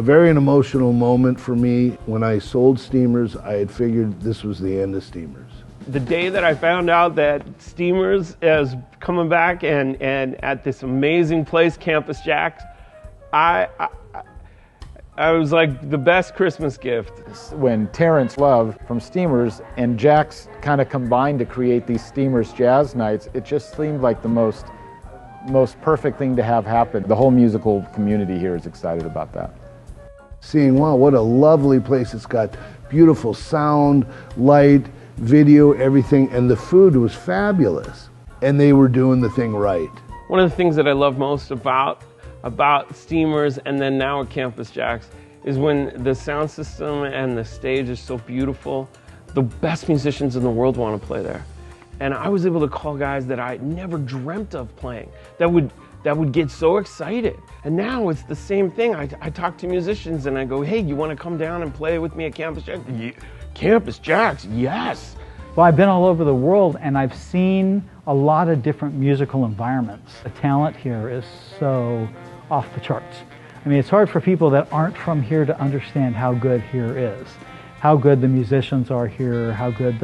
a very emotional moment for me. When I sold Steamers, I had figured this was the end of Steamers. The day that I found out that Steamers is coming back and at this amazing place, Campus JAX, I was like the best Christmas gift. When Terence Love from Steamers and JAX kind of combined to create these Steamers Jazz Nights, it just seemed like the most perfect thing to have happen. The whole musical community here is excited about that. Seeing, wow, what a lovely place. It's got beautiful sound, light, video, everything, and the food was fabulous. And they were doing the thing right. One of the things that I love most about Steamers and then now at Campus JAX is when the sound system and the stage is so beautiful, the best musicians in the world want to play there. And I was able to call guys that I never dreamt of playing, that would get so excited. And now it's the same thing. I talk to musicians and I go, hey, you want to come down and play with me at Campus JAX? Yeah. Campus JAX, yes. Well, I've been all over the world and I've seen a lot of different musical environments. The talent here is so off the charts. I mean, it's hard for people that aren't from here to understand how good here is, how good the musicians are here, how good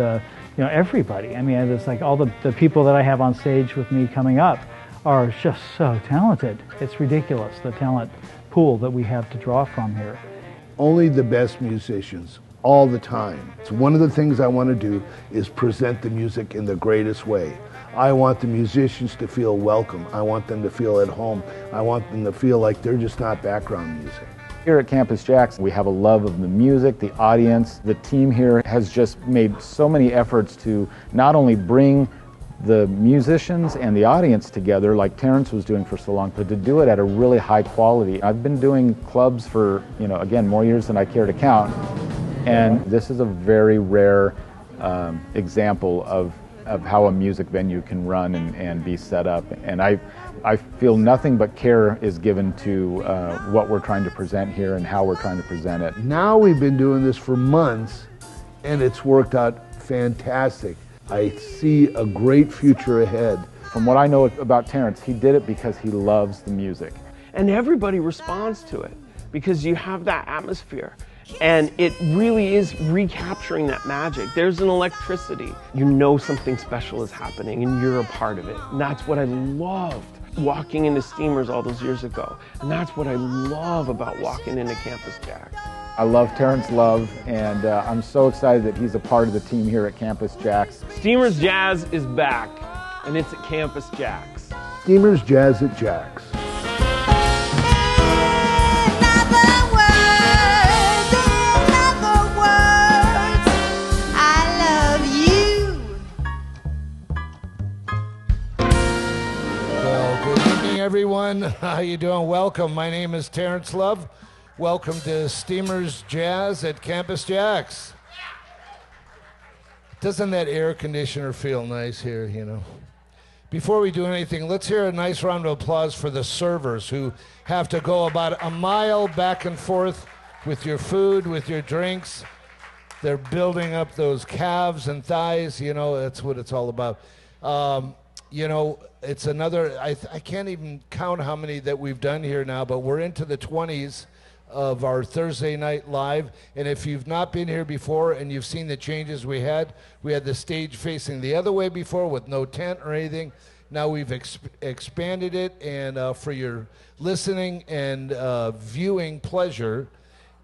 everybody. I mean, it's like all the people that I have on stage with me coming up are just so talented. It's ridiculous, the talent pool that we have to draw from here. Only the best musicians, all the time. So one of the things I want to do is present the music in the greatest way. I want the musicians to feel welcome. I want them to feel at home. I want them to feel like they're just not background music. Here at Campus JAX, we have a love of the music, the audience. The team here has just made so many efforts to not only bring the musicians and the audience together like Terence was doing for so long, but to do it at a really high quality. I've been doing clubs for, again, more years than I care to count. And this is a very rare example of how a music venue can run and be set up. And I feel nothing but care is given to what we're trying to present here and how we're trying to present it. Now we've been doing this for months and it's worked out fantastic. I see a great future ahead. From what I know about Terence, he did it because he loves the music. And everybody responds to it because you have that atmosphere. And it really is recapturing that magic. There's an electricity. You know something special is happening and you're a part of it. And that's what I loved walking into Steamers all those years ago. And that's what I love about walking into Campus JAX. I love Terence Love, and I'm so excited that he's a part of the team here at Campus JAX. Steamers Jazz is back, and it's at Campus JAX. Steamers Jazz at JAX. Everyone, how you doing? Welcome. My name is Terence Love. Welcome to Steamers Jazz at Campus JAX. Doesn't that air conditioner feel nice here, Before we do anything, let's hear a nice round of applause for the servers who have to go about a mile back and forth with your food, with your drinks. They're building up those calves and thighs, that's what it's all about. It's another, I can't even count how many that we've done here now, but we're into the 20s of our Thursday night live. And if you've not been here before and you've seen the changes we had the stage facing the other way before with no tent or anything. Now we've expanded it, and for your listening and viewing pleasure.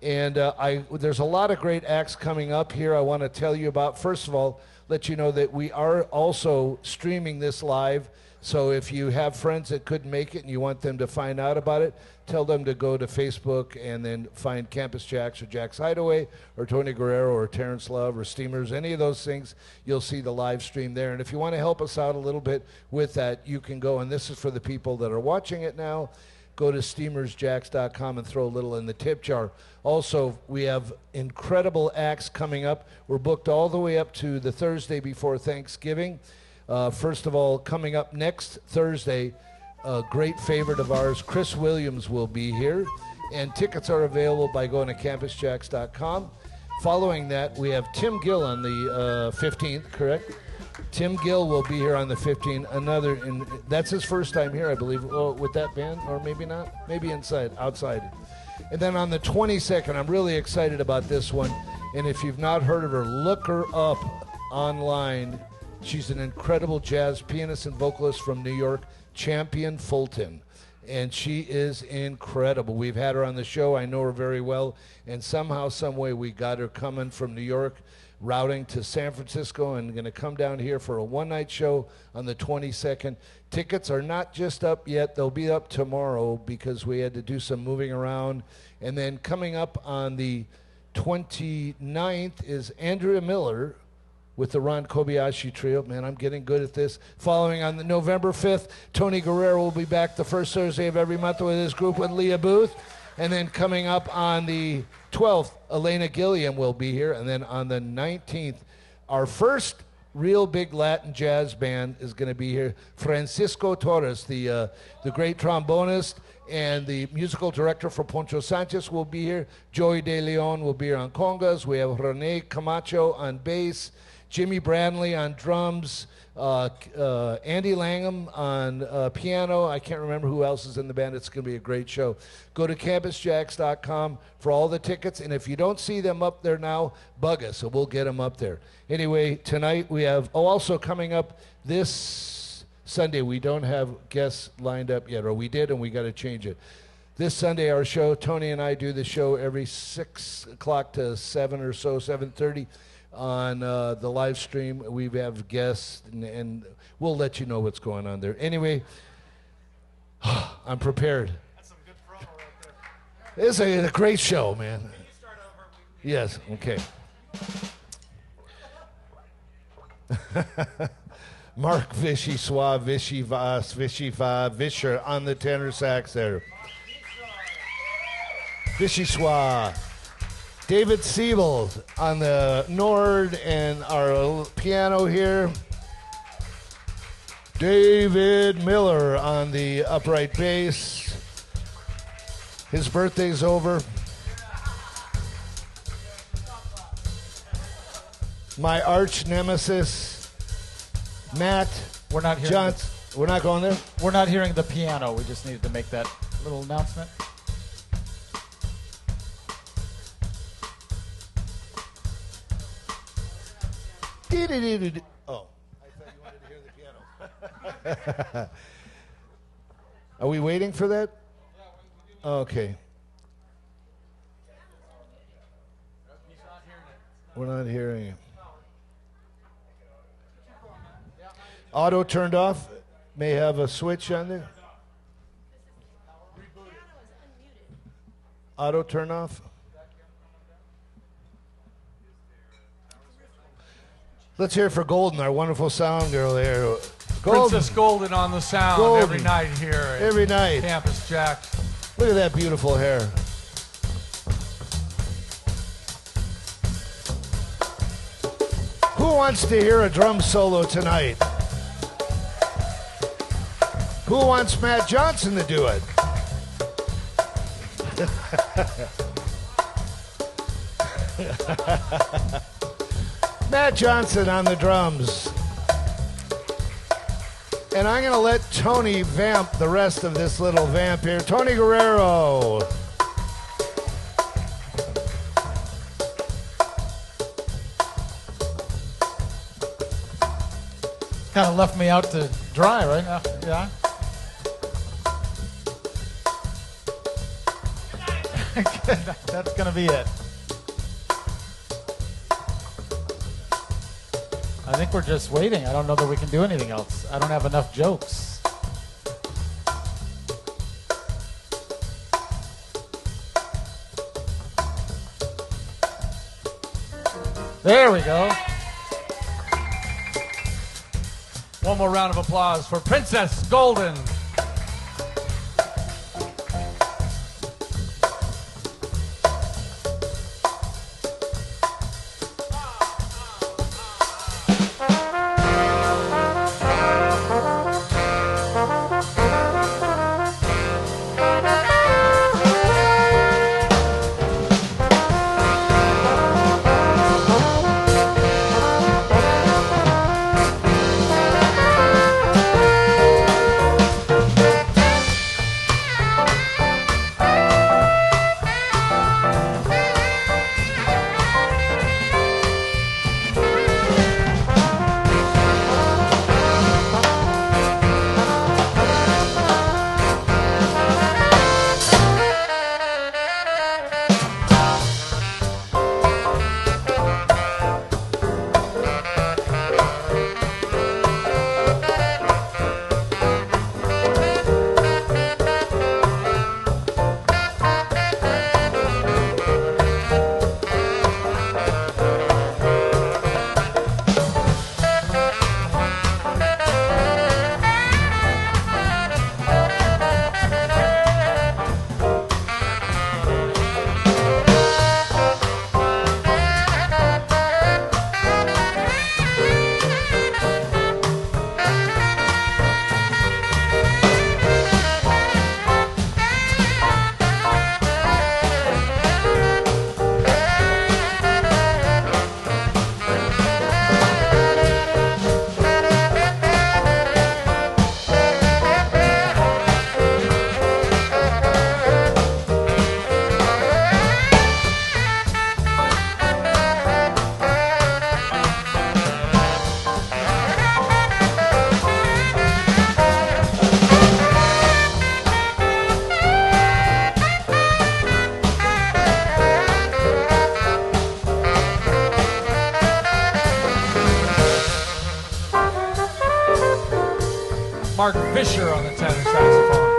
And there's a lot of great acts coming up here I want to tell you about. First of all, let you know that we are also streaming this live. So if you have friends that couldn't make it and you want them to find out about it, tell them to go to Facebook and then find Campus JAX or JAX Hideaway or Tony Guerrero or Terence Love or Steamers, any of those things. You'll see the live stream there. And if you want to help us out a little bit with that, you can go, and this is for the people that are watching it now, go to steamersjax.com and throw a little in the tip jar. Also, we have incredible acts coming up. We're booked all the way up to the Thursday before Thanksgiving. First of all, coming up next Thursday, a great favorite of ours, Chris Williams, will be here. And tickets are available by going to campusjax.com. Following that, we have Tim Gill on the 15th, correct? Tim Gill will be here on the 15th. That's his first time here, I believe, with that band, or maybe not. Maybe outside. And then on the 22nd, I'm really excited about this one. And if you've not heard of her, look her up online. She's an incredible jazz pianist and vocalist from New York, Champion Fulton. And she is incredible. We've had her on the show. I know her very well. And somehow, some way, we got her coming from New York, routing to San Francisco, and going to come down here for a one-night show on the 22nd. Tickets are not just up yet. They'll be up tomorrow because we had to do some moving around. And then coming up on the 29th is Andrea Miller with the Ron Kobayashi Trio. Man, I'm getting good at this. Following on the November 5th, Tony Guerrero will be back the first Thursday of every month with his group with Leah Booth. And then coming up on the 12th, Elena Gillen will be here. And then on the 19th, our first real big Latin jazz band is going to be here. Francisco Torres, the great trombonist and the musical director for Poncho Sanchez will be here. Joey De Leon will be here on congas. We have Rene Camacho on bass, Jimmy Bradley on drums, Andy Langham on piano. I can't remember who else is in the band. It's going to be a great show. Go to campusjax.com for all the tickets, and if you don't see them up there now, bug us, so we'll get them up there. Anyway, tonight we have, also coming up this Sunday, we don't have guests lined up yet, or we did, and we got to change it. This Sunday, our show, Tony and I do the show every 6 o'clock to 7 or so, 7:30. On the live stream. We have guests, and we'll let you know what's going on there. Anyway, I'm prepared. That's some good promo right there. It's a great show, man. Can you start over? Yes, okay. Mark Vichy Swa, Vichy Vas, Vichy Va, Vischer on the tenor sax there. Vichy Swa. David Siebels on the Nord and our piano here. David Miller on the upright bass. His birthday's over. My arch nemesis, Matt. We're not hearing Johnson. We're not going there? We're not hearing the piano. We just needed to make that little announcement. Oh, I thought you wanted to hear the piano. Are we waiting for that? Okay. We're not hearing it. Auto turned off. May have a switch on there. Auto turn off. Let's hear it for Golden, our wonderful sound girl there. Golden. Princess Golden on the sound Golden. every night here. Every night. Campus JAX. Look at that beautiful hair. Who wants to hear a drum solo tonight? Who wants Matt Johnson to do it? Matt Johnson on the drums. And I'm going to let Tony vamp the rest of this little vamp here. Tony Guerrero. Kind of left me out to dry right now. Yeah. That's going to be it. I think we're just waiting. I don't know that we can do anything else. I don't have enough jokes. There we go. One more round of applause for Princess Golden. Mark Fisher on the tenor saxophone.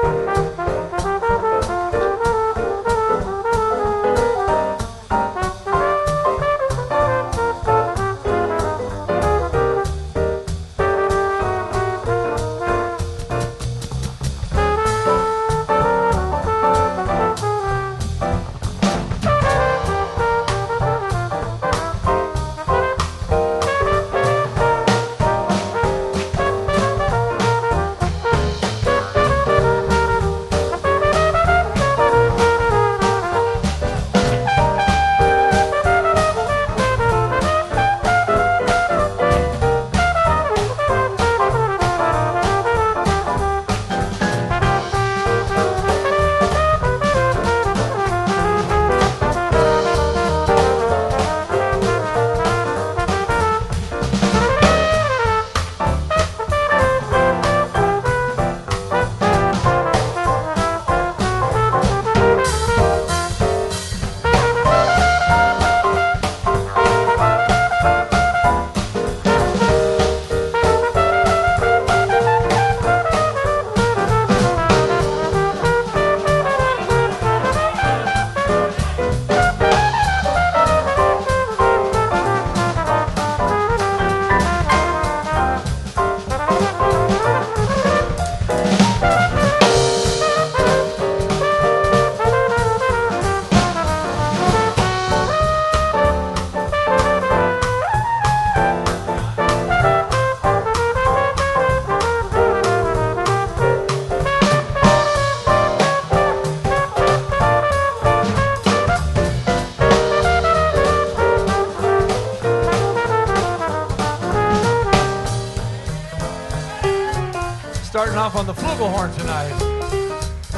Starting off on the flugelhorn tonight,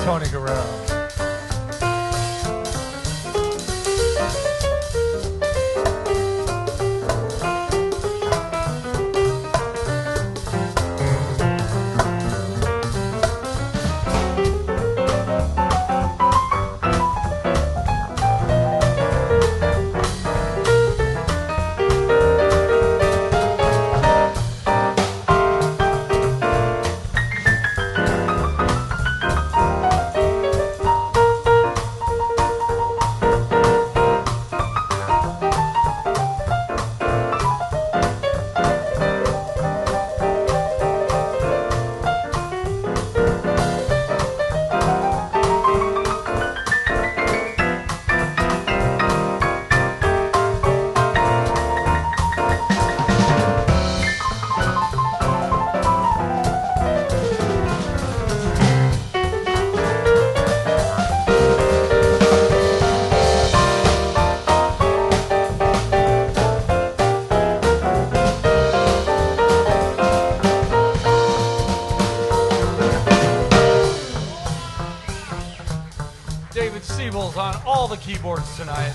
Tony Guerrero. Siebels on all the keyboards tonight.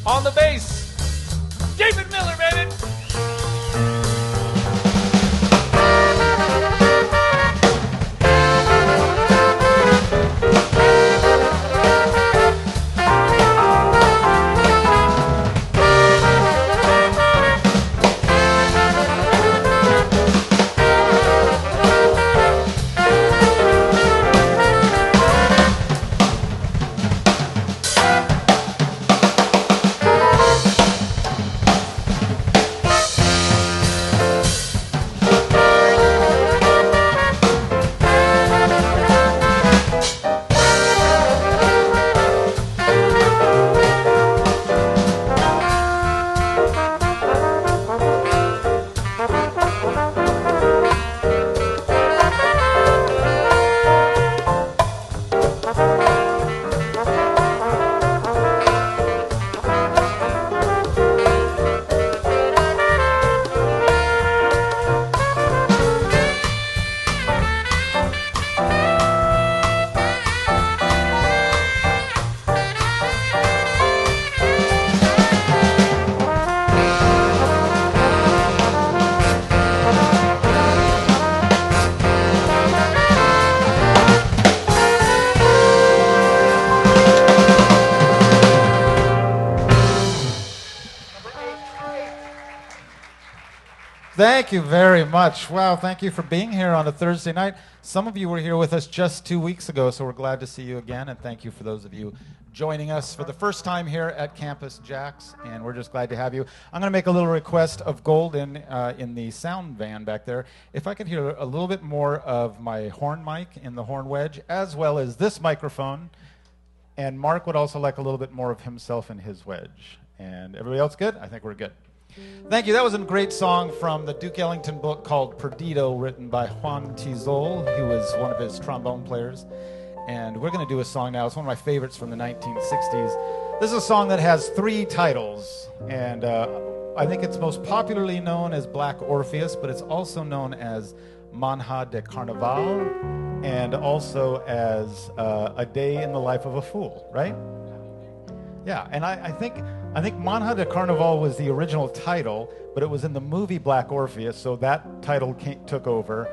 On the bass, David Miller, baby. Thank you very much. Wow, thank you for being here on a Thursday night. Some of you were here with us just 2 weeks ago, so we're glad to see you again, and thank you for those of you joining us for the first time here at Campus JAX, and we're just glad to have you. I'm going to make a little request of Golden in the sound van back there. If I could hear a little bit more of my horn mic in the horn wedge, as well as this microphone, and Mark would also like a little bit more of himself in his wedge. And everybody else good? I think we're good. Thank you. That was a great song from the Duke Ellington book called Perdido, written by Juan Tizol, who was one of his trombone players. And we're going to do a song now. It's one of my favorites from the 1960s. This is a song that has 3 titles, and I think it's most popularly known as Black Orpheus, but it's also known as Manha De Carnaval, and also as A Day in the Life of a Fool, right? Yeah, and I think Manha De Carnaval was the original title, but it was in the movie Black Orpheus, so that title took over.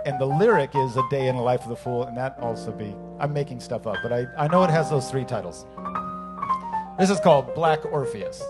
And the lyric is A Day in the Life of the Fool, and that also I'm making stuff up, but I know it has those 3 titles. This is called Black Orpheus.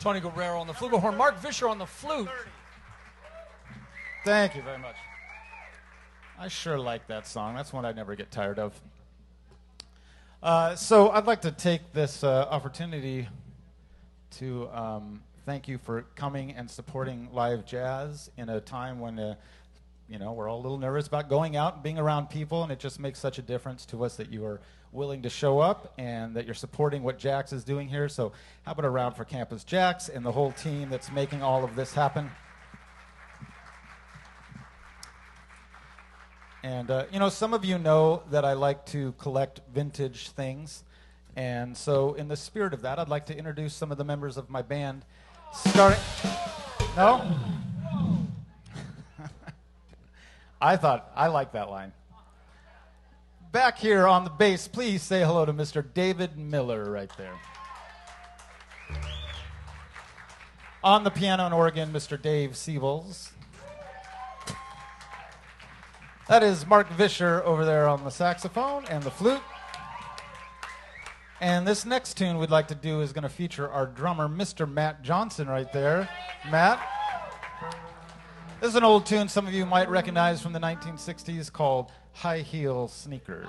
Tony Guerrero on the flugelhorn, Mark Vischer on the flute. Thank you very much. I sure like that song. That's one I never get tired of. So I'd like to take this opportunity to thank you for coming and supporting live jazz in a time when we're all a little nervous about going out and being around people, and it just makes such a difference to us that you are willing to show up and that you're supporting what JAX is doing here. So how about a round for Campus JAX and the whole team that's making all of this happen. And, some of you know that I like to collect vintage things. And so in the spirit of that, I'd like to introduce some of the members of my band. No? I like that line. Back here on the bass, please say hello to Mr. David Miller right there. On the piano and organ, Mr. Dave Siebels. That is Mark Vischer over there on the saxophone and the flute. And this next tune we'd like to do is going to feature our drummer, Mr. Matt Johnson right there. Matt. This is an old tune some of you might recognize from the 1960s called High Heel Sneakers.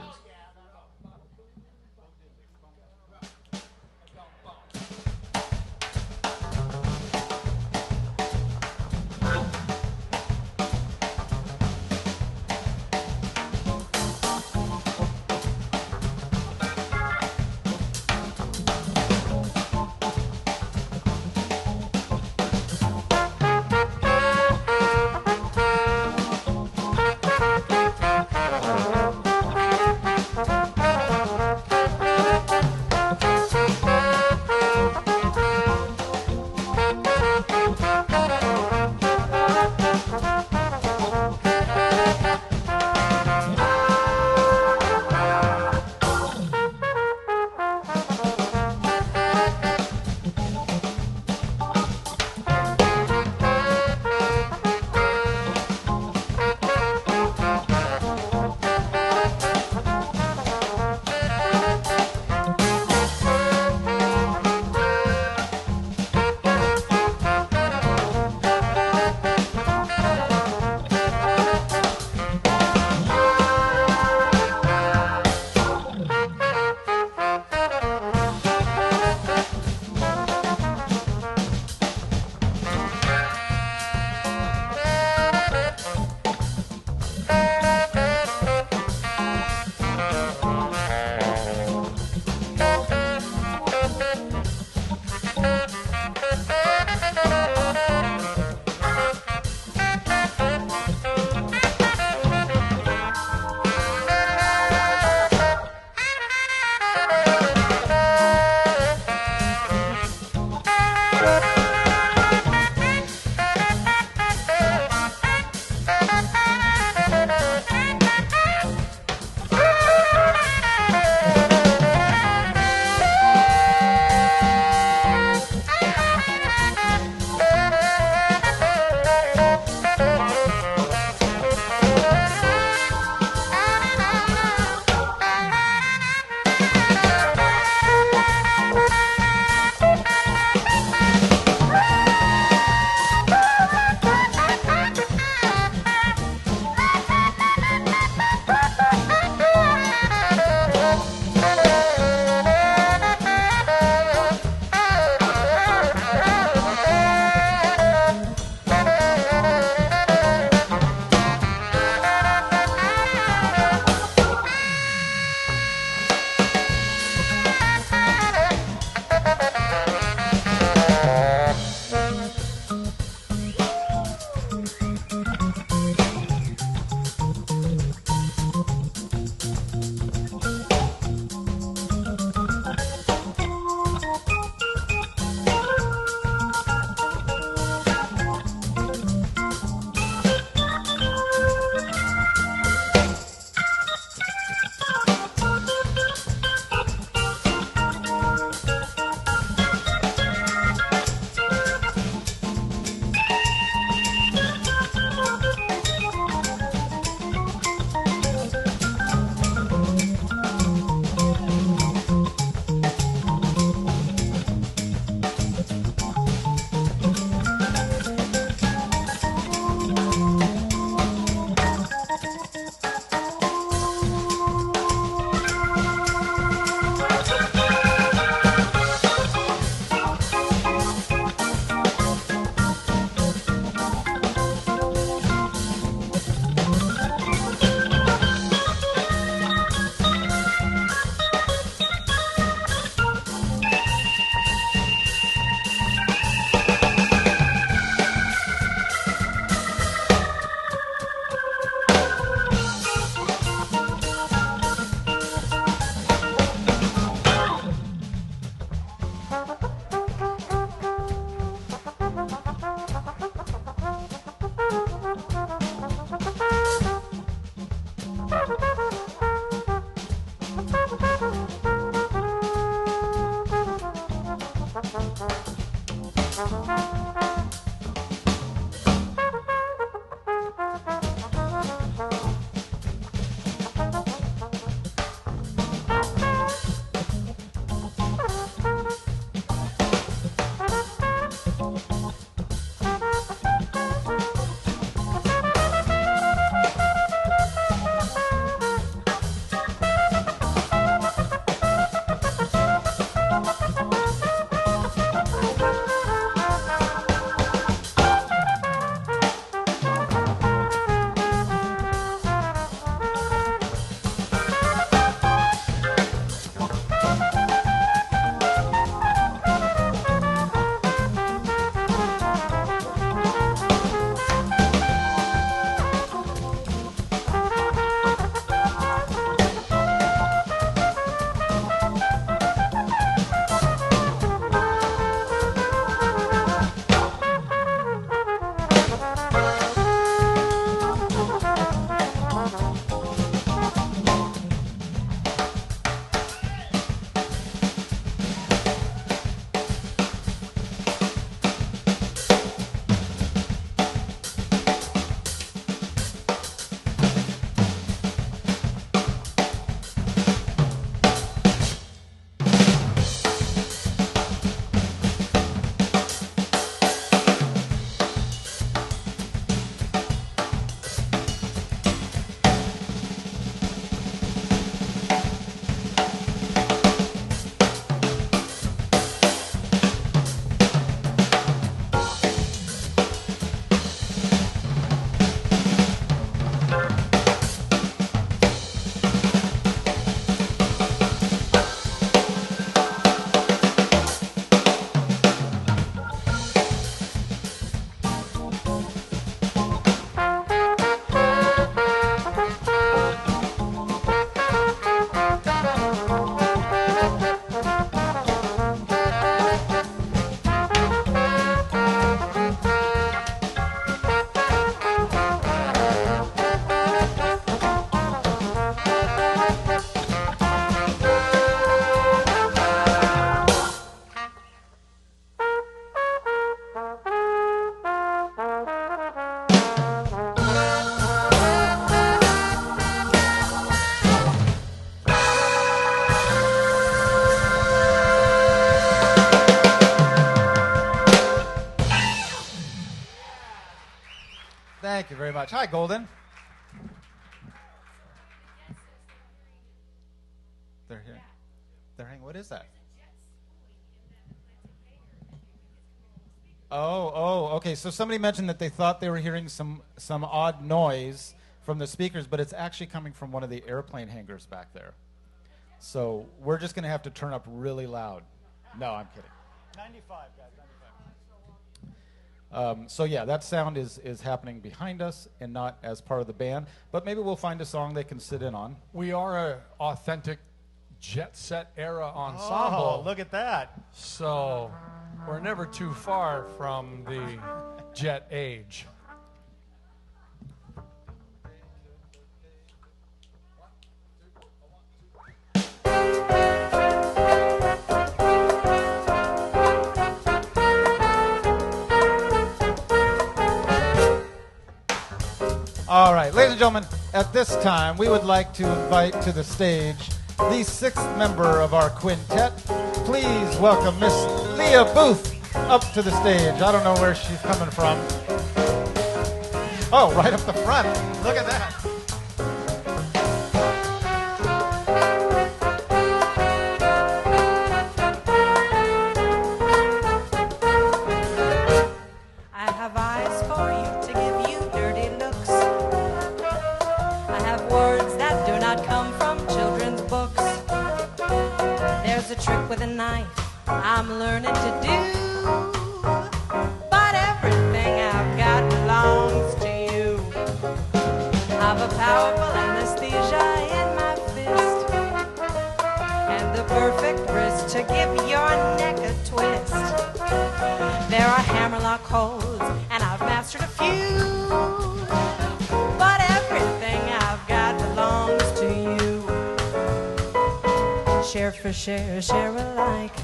Thank you very much. Hi, Golden. They're here. They're hanging. What is that? Oh, okay. So somebody mentioned that they thought they were hearing some odd noise from the speakers, but it's actually coming from one of the airplane hangars back there. So we're just going to have to turn up really loud. No, I'm kidding. 95, guys, 95. So yeah, that sound is happening behind us and not as part of the band. But maybe we'll find a song they can sit in on. We are an authentic jet set era ensemble. Oh, look at that. So we're never too far from the jet age. All right, ladies and gentlemen, at this time, we would like to invite to the stage the sixth member of our quintet. Please welcome Miss Leah Booth up to the stage. I don't know where she's coming from. Oh, right up the front. Look at that. I have eyes for you to give you dirty looks. I have words that do not come from children's books. There's a trick with a knife I'm learning to do, but everything I've got belongs to you. I've a powerful anesthesia in my fist, and the perfect wrist to give your neck a twist. There are hammerlock holds, and I've mastered a few, but everything I've got belongs to you. Share for share, share alike.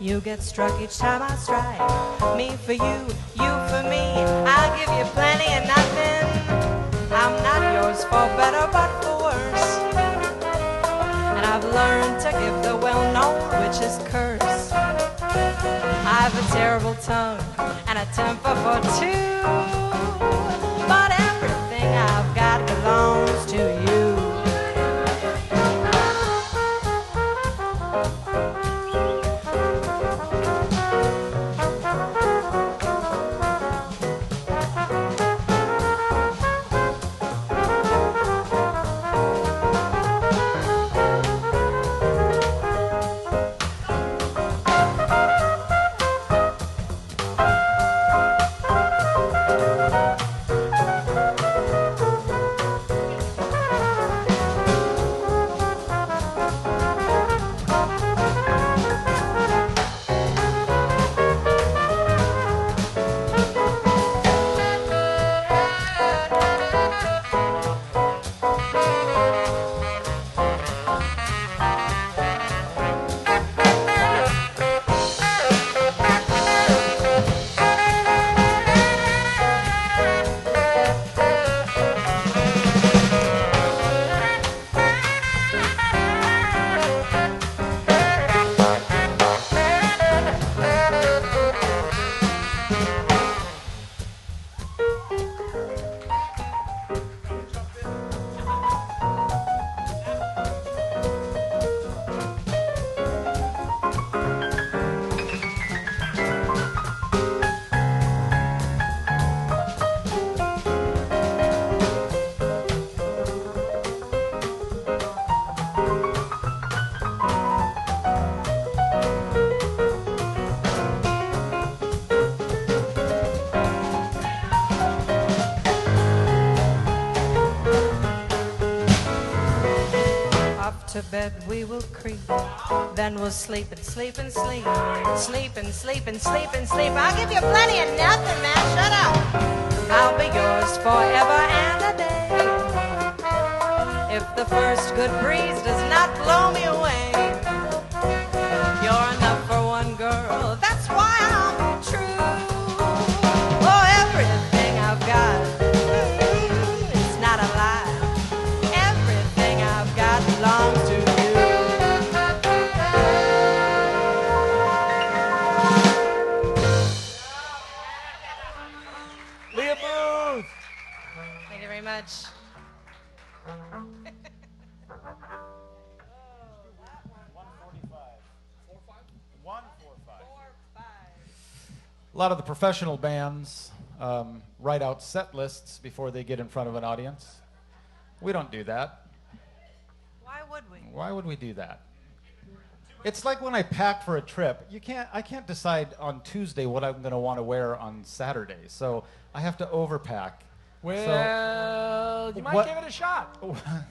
You get struck each time I strike. Me for you, you for me. I'll give you plenty and nothing. I'm not yours for better but for worse, and I've learned to give the well-known witch's curse. I've a terrible tongue and a temper for two, but everything I've got belongs to you. To bed we will creep, then we'll sleep and sleep and sleep, sleep and sleep and sleep and sleep. I'll give you plenty of nothing, man, shut up. I'll be yours forever and a day, if the first good breeze does not blow me away. You're enough for one girl, that's why I'm true. Oh, everything I've got, it's not a lie. Everything I've got belongs to you. Leah Booth! A lot of the professional bands write out set lists before they get in front of an audience. We don't do that. Why would we? Why would we do that? It's like when I pack for a trip. I can't decide on Tuesday what I'm going to want to wear on Saturday. So I have to overpack. Well, you might give it a shot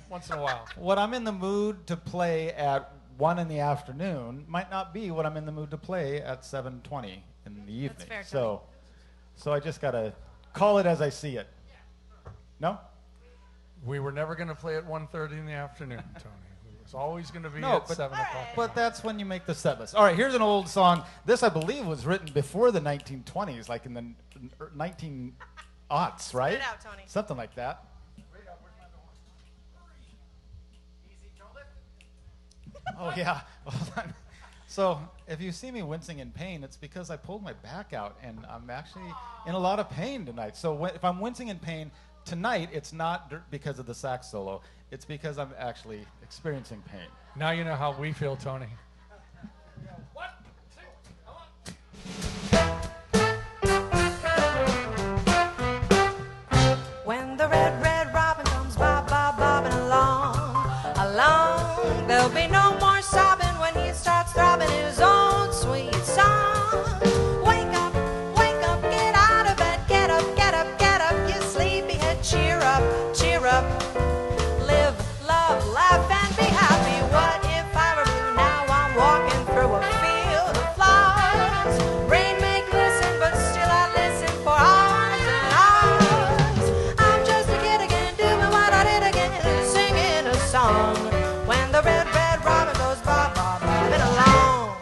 once in a while. What I'm in the mood to play at 1 in the afternoon might not be what I'm in the mood to play at 7:20 in the evening. Fair, so I just got to call it as I see it. No? We were never going to play at 1:30 in the afternoon, Tony. It was always going to be No, at but- 7 o'clock. But that's when you make the set list. All right, here's an old song. This, I believe, was written before the 1920s, like in the 1900s, right? it out, Tony. Something like that. Oh, yeah. Hold on. So if you see me wincing in pain, it's because I pulled my back out, and I'm actually in a lot of pain tonight. So if I'm wincing in pain tonight, it's not because of the sax solo. It's because I'm actually experiencing pain. Now you know how we feel, Tony. When the red, red robin comes bobbing along, there'll be no more sobbing when he starts throbbing his own sweet song. Wake up, get out of bed, get up, you sleepyhead, cheer up, live, love, laugh, and be happy. What if I were blue? Now I'm walking through a field of flowers. Rain may glisten, but still I listen for hours and hours. I'm just a kid again, doing what I did again, singing a song. When the red, red robin goes bobbing along.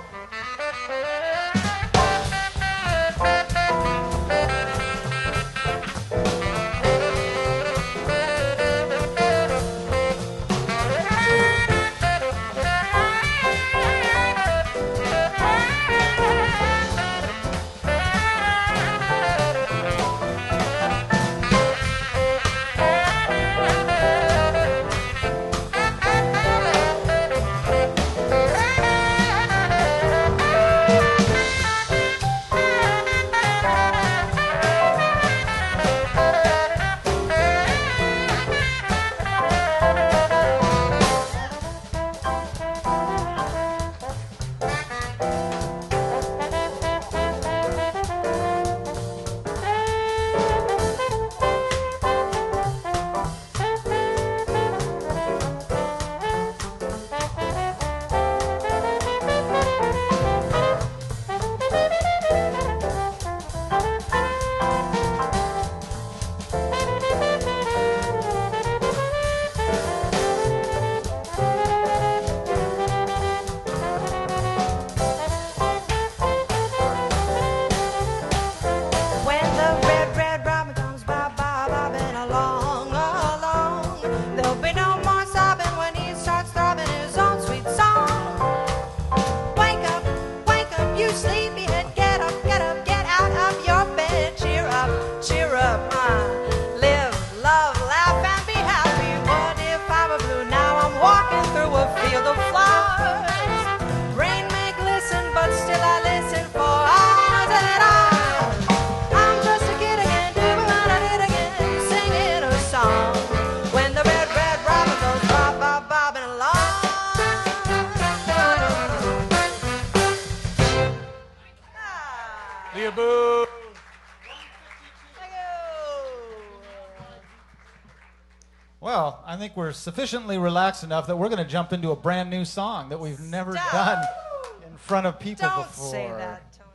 When the red, red robin comes bobbing along, there'll be no more sobbing when he starts throbbing his own sweet song. Wake up, you sleepyhead, get up, get out of your bed, cheer up, live, love, laugh, and be happy. What if I were blue? Now I'm walking through a field of flowers. Rain may glisten, but still I listen for hours and hours. I'm just a kid again, doing what I did again, singing a song. When the red, red robin goes bobbing along. Leah Booth. Well, I think we're sufficiently relaxed enough that we're going to jump into a brand new song that we've never done in front of people Don't before. say that, Tony.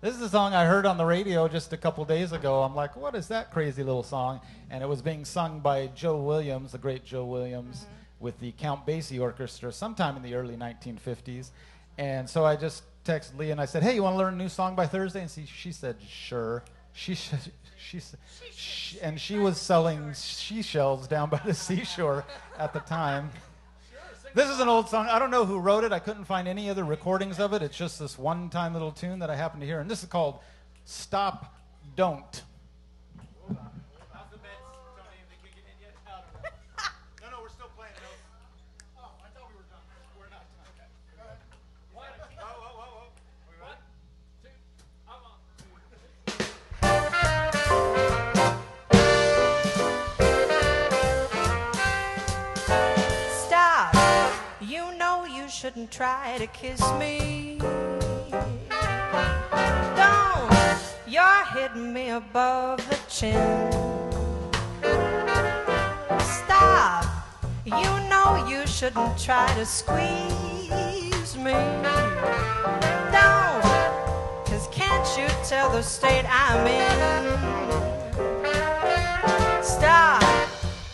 This is a song I heard on the radio just a couple days ago. I'm like, what is that crazy little song? And it was being sung by Joe Williams, the great Joe Williams, with the Count Basie Orchestra sometime in the early 1950s. And so I just texted Leah and I said, hey, you want to learn a new song by Thursday? And she said, sure. And she was selling seashells down by the seashore at the time. This is an old song. I don't know who wrote it. I couldn't find any other recordings of it. It's just this one-time little tune that I happened to hear. And this is called Stop, Don't. No, we're still shouldn't try to kiss me. Don't, you're hitting me above the chin. Stop, you know you shouldn't try to squeeze me. Don't, 'cause can't you tell the state I'm in? Stop,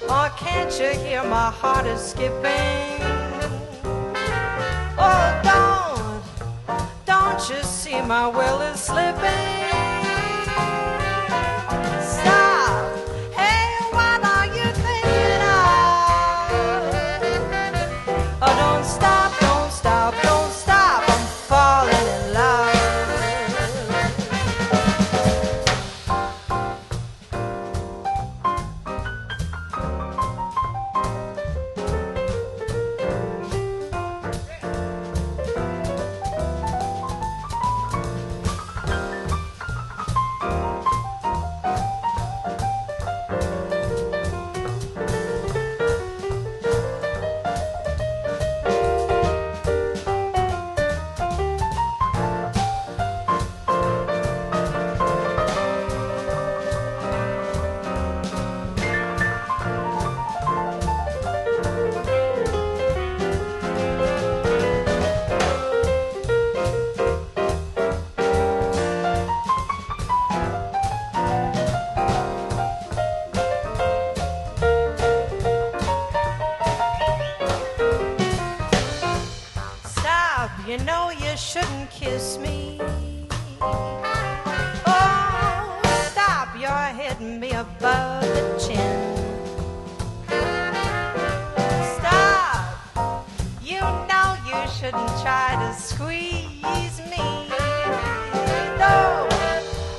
or can't you hear my heart is skipping? Oh, don't you see my will is slipping? Stop, hey, what are you thinking of? Oh, don't stop, don't stop, don't stop, I'm falling in love. You know you shouldn't kiss me. Oh, stop, you're hitting me above the chin. Stop, you know you shouldn't try to squeeze me. No,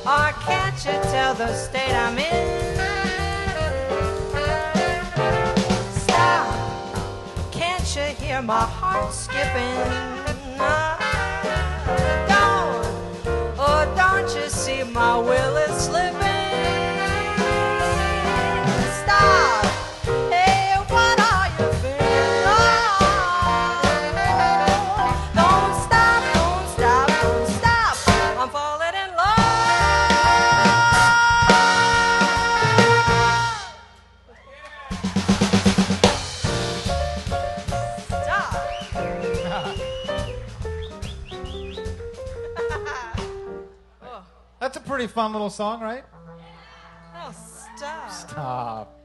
or can't you tell the state I'm in? Stop, can't you hear my heart skipping? Don't you see my will is slipping? Stop, hey, what are you feeling? Don't stop, don't stop, don't stop, I'm falling in That's a pretty fun little song, right? Oh, stop. Stop.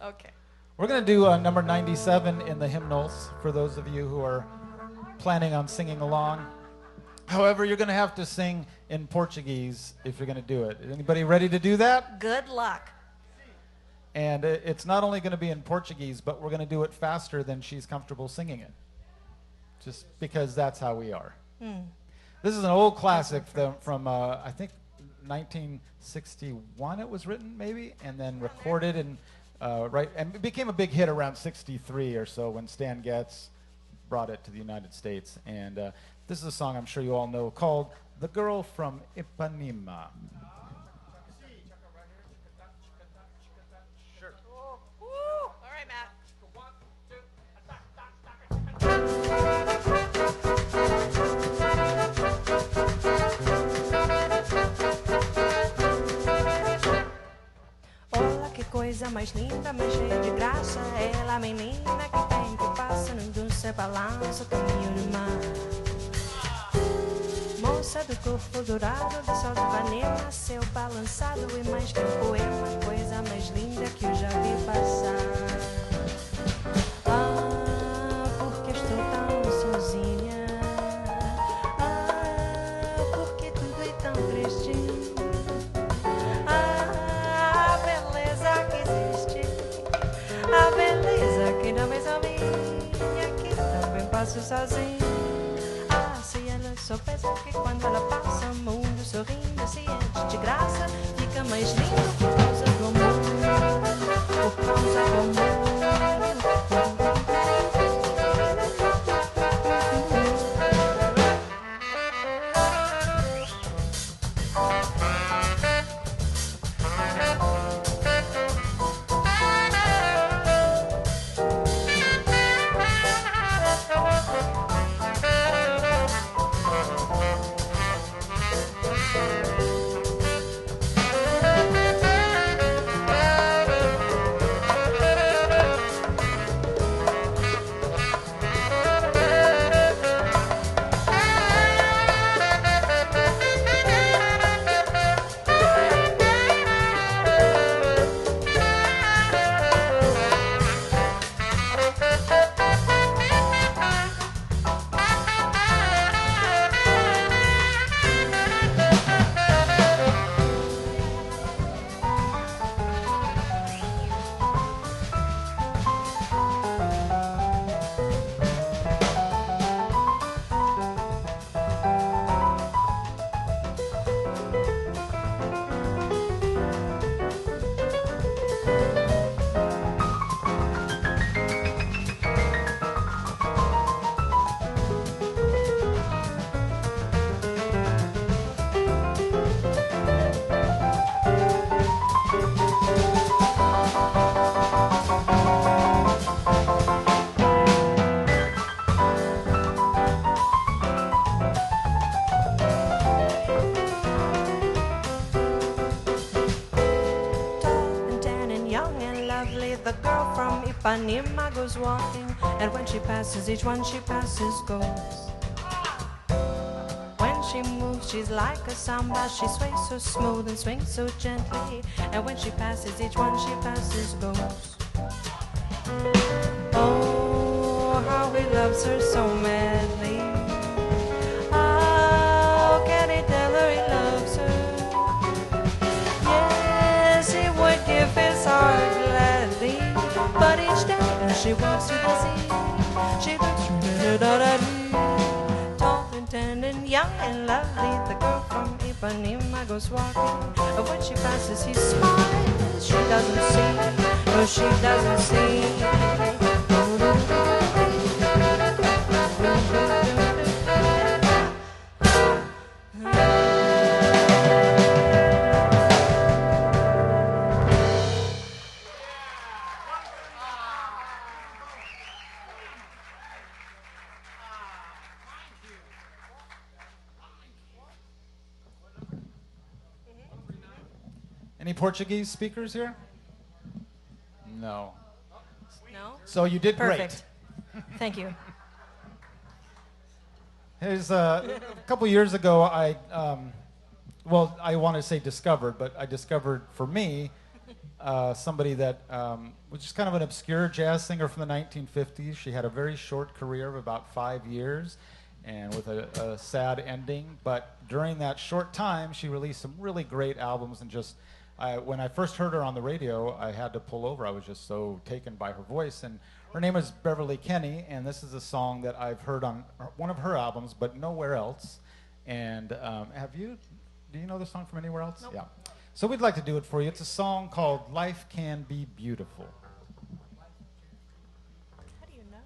Okay. We're going to do number 97 in the hymnals for those of you who are planning on singing along. However, you're going to have to sing in Portuguese if you're going to do it. Anybody ready to do that? Good luck. And it's not only going to be in Portuguese, but we're going to do it faster than she's comfortable singing it. Just because that's how we are. This is an old classic from I think, 1961 it was written, maybe, and then recorded, and and it became a big hit around 63 or so when Stan Getz brought it to the United States. And this is a song I'm sure you all know called "The Girl from Ipanema." Sure. Woo. All right, Matt. Olha que coisa mais linda, mais cheia de graça. Ela, a menina que tem que passa num doce balanço, caminho do mar. Moça do corpo dourado, do sol de Ipanema, seu balançado e mais que um poema, coisa mais linda que eu já vi passar. Ah, porque estou tão sozinha. Ah, porque tudo é tão triste. Ah, a beleza que existe, a beleza que não é só minha, que também passo sozinha. Se ela soubesse que quando ela passa o mundo sorrindo, se é de graça, fica mais lindo por causa do amor, por causa do amor. Ipanema goes walking, and when she passes, each one she passes goes. When she moves, she's like a samba. She sways so smooth and swings so gently, and when she passes, each one she passes goes. Oh, how he loves her so madly. How can he tell her he loves her? Yes, he would give his heart gladly, but each day as she walks to the sea, she looks tall and tan and young and lovely. The girl from Ipanema goes walking, but when she passes, he smiles. She doesn't see, no, she doesn't see. Any Portuguese speakers here? No. No? So you did Perfect. great. Thank you. Here's a couple years ago, I want to say discovered, but I discovered for me somebody that was just kind of an obscure jazz singer from the 1950s. She had a very short career of about 5 years, and with a sad ending. But during that short time, she released some really great albums, and just when I first heard her on the radio, I had to pull over. I was just so taken by her voice. And her name is Beverly Kenny, and this is a song that I've heard on one of her albums, but nowhere else. And do you know this song from anywhere else? Nope. Yeah. So we'd like to do it for you. It's a song called Life Can Be Beautiful. How do you know?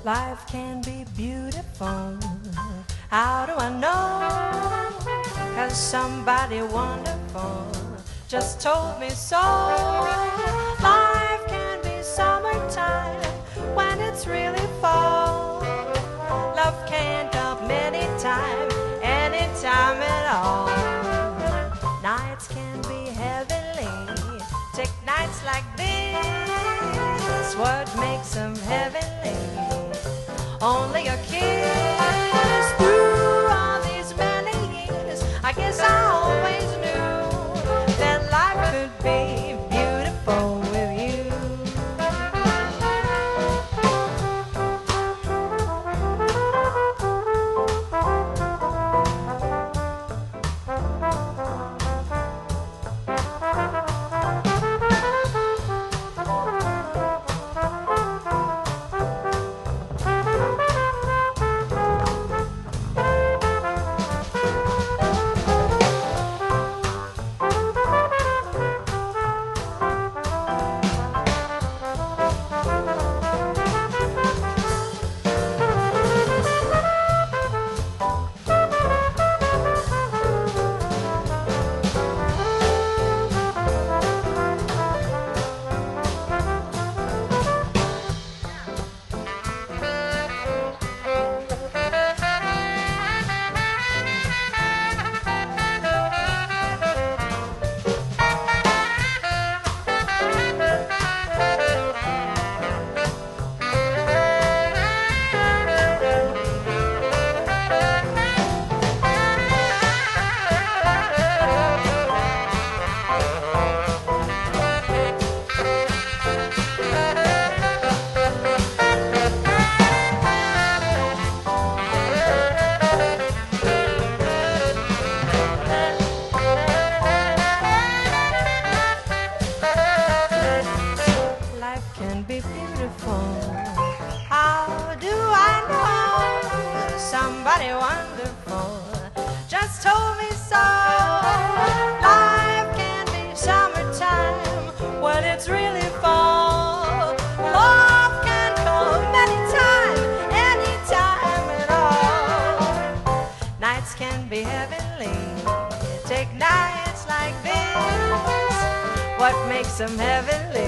Life can be beautiful. How do I know? 'Cause somebody wonderful just told me so. Life can be summertime when it's really fall. Love can come anytime, anytime at all. Nights can be heavenly. Take nights like this. What makes them heavenly? Only a kiss. Through all these many years, I guess I always knew that life could be beautiful with you. What makes them heavenly?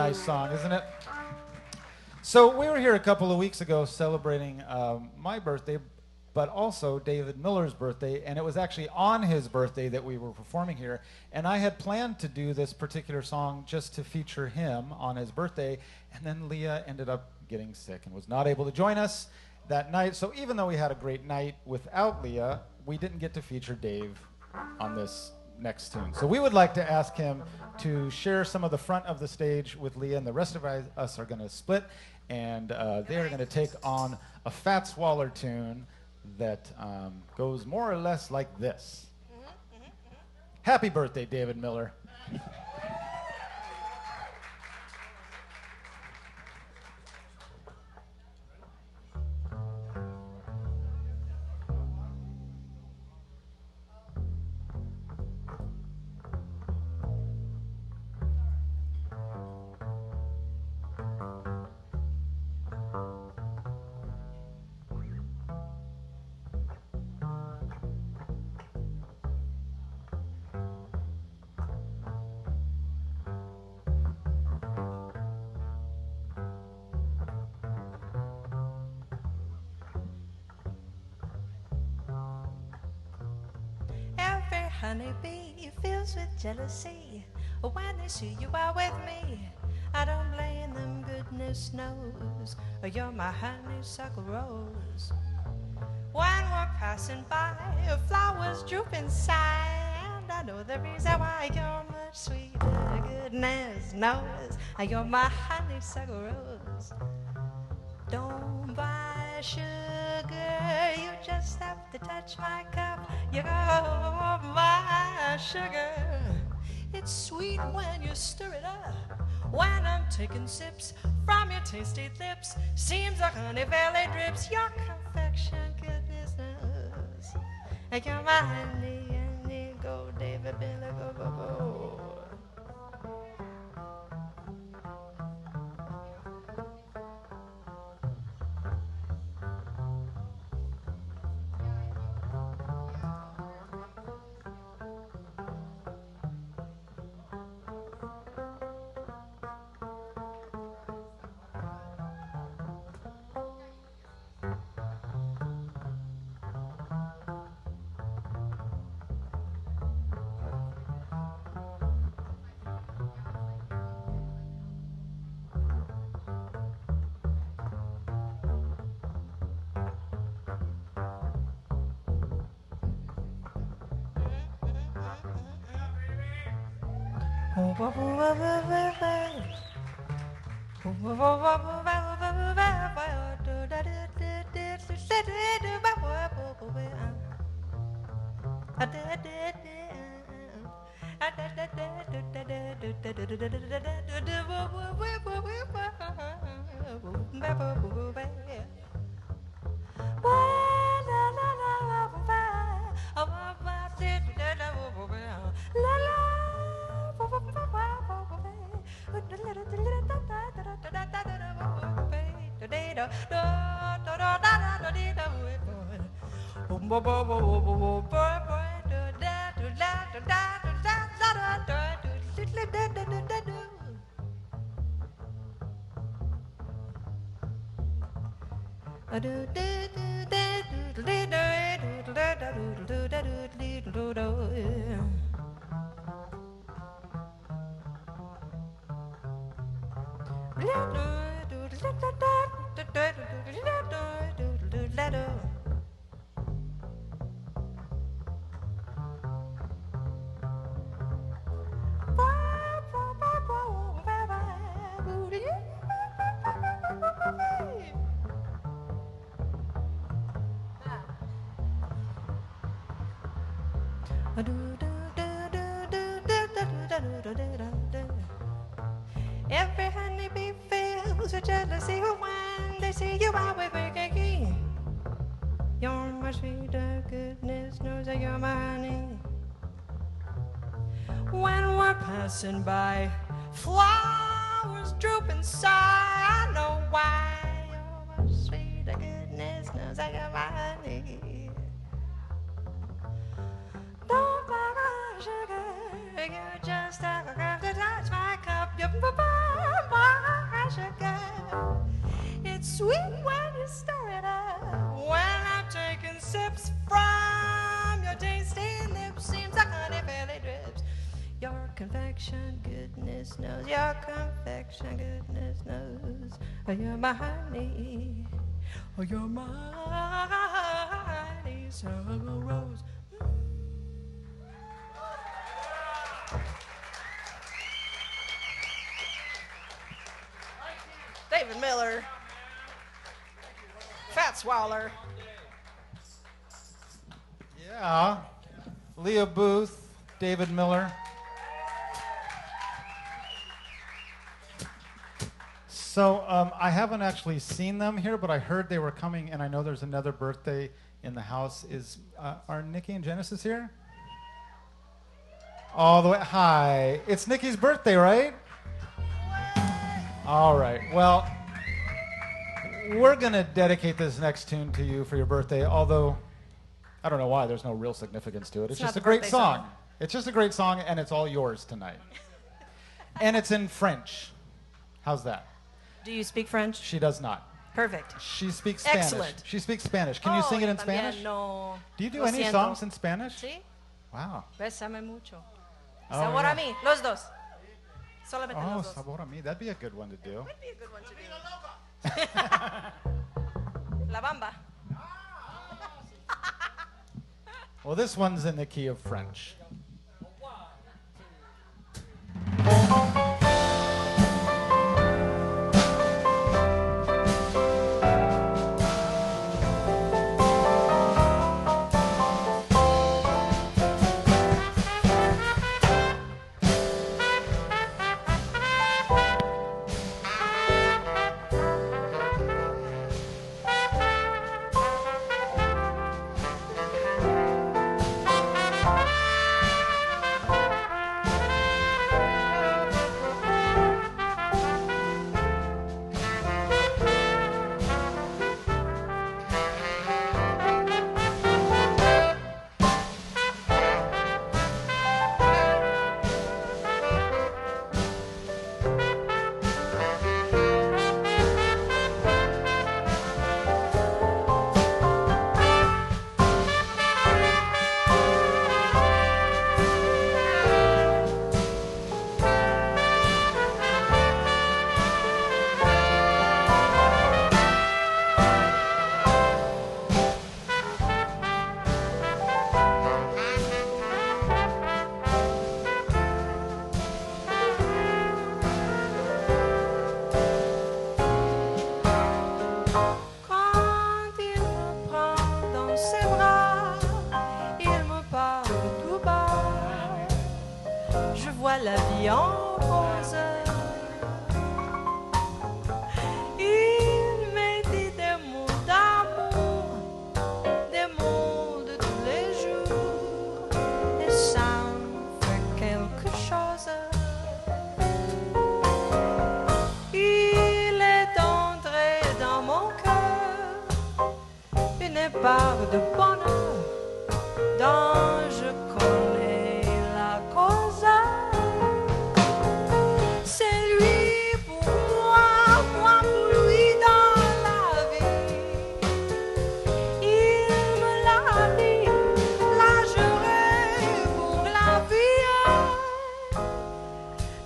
nice song, isn't it? So we were here a couple of weeks ago celebrating my birthday, but also David Miller's birthday, and it was actually on his birthday that we were performing here. And I had planned to do this particular song just to feature him on his birthday, and then Leah ended up getting sick and was not able to join us that night. So even though we had a great night without Leah, we didn't get to feature Dave on this next tune. So we would like to ask him to share some of the front of the stage with Leah, and the rest of us are going to split, and they're going to take on a Fats Waller tune that goes more or less like this. Happy birthday, David Miller. Honeybee feels with jealousy when they see you out with me. I don't blame them, goodness knows, you're my honeysuckle rose. When we're passing by, flowers droop inside, and I know the reason why you're much sweeter, goodness knows, you're my honeysuckle rose. Don't buy sugar, you just have to touch my cup. You're my sugar. It's sweet when you stir it up. When I'm taking sips from your tasty lips, seems like honey valley drips. Your confection, goodness knows. You're my honey, go, David, Billy, go, go, go. Every honeybee feels with jealousy when they see you out with me. You're my sweeter, goodness knows that you're my honey. When we're passing by, flowers droop inside. I know why. You're my sweeter, goodness knows that you're my honey. Don't buy my sugar, you just have to touch my cup. You're my sweet when you stir it up. When I'm taking sips from your tasty lips, seems like honey belly drips. Your confection, goodness knows. Your confection, goodness knows. Oh, you're my honey. Oh, you're my honey. Summer rose. David Miller. Fat Swaller. Yeah. Leah Booth, David Miller. So I haven't actually seen them here, but I heard they were coming, and I know there's another birthday in the house. Are Nikki and Genesis here? All the way. Hi. It's Nikki's birthday, right? All right. Well, we're going to dedicate this next tune to you for your birthday, although I don't know why. There's no real significance to it. It's just a great song. It's just a great song, and it's all yours tonight. And it's in French. How's that? Do you speak French? She does not. Perfect. She speaks Spanish. Excellent. She speaks Spanish. Can you sing it in Spanish? No. Do you do any songs in Spanish? Sí. Wow. Bésame mucho. Oh, Sabor yeah. a mí. Los dos. Solamente Oh, los dos. Sabor a mí. That'd be a good one to do. Would be a good one to do. La Bamba. Well, this one's in the key of French. la vie en rose. Il m'a dit des mots d'amour, des mots de tous les jours, et ça me fait quelque chose. Il est entré dans mon cœur une part de bonheur dont je connais la cause. C'est lui pour moi, moi pour lui dans la vie. Il me l'a dit, là je rêve pour la vie.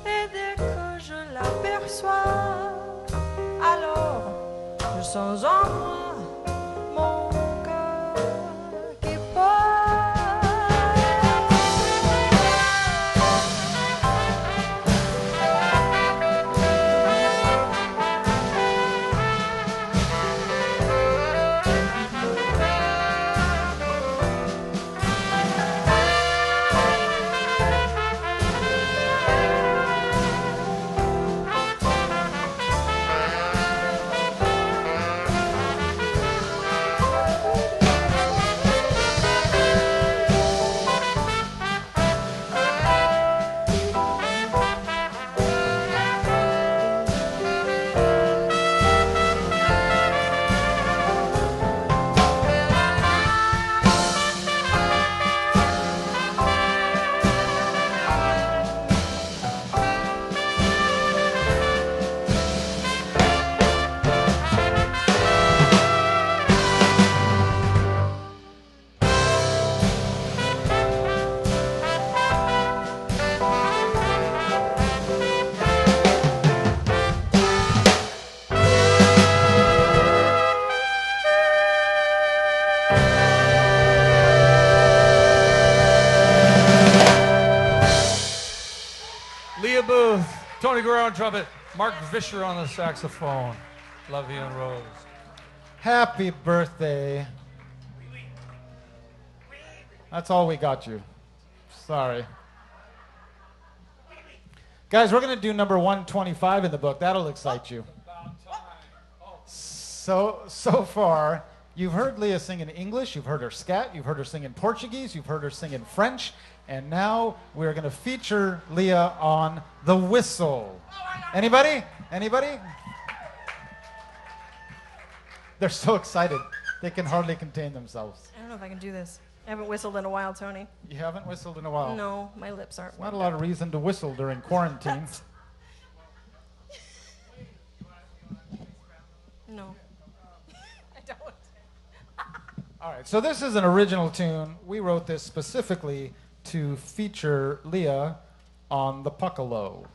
Et dès que je l'aperçois, alors je sens en moi mon cœur qui bat. on trumpet, Mark Vischer on the saxophone. Love you and Rose. Happy birthday. That's all we got you. Sorry. Guys, we're going to do number 125 in the book. That'll excite you. So far, you've heard Leah sing in English, you've heard her scat, you've heard her sing in Portuguese, you've heard her sing in French, and now we're going to feature Leah on the whistle. Anybody? Anybody? They're so excited. They can hardly contain themselves. I don't know if I can do this. I haven't whistled in a while, Tony. You haven't whistled in a while? No, my lips aren't. Not a lot of reason to whistle during quarantine. No. I don't. All right, so this is an original tune. We wrote this specifically to feature Leah on the Puckalo.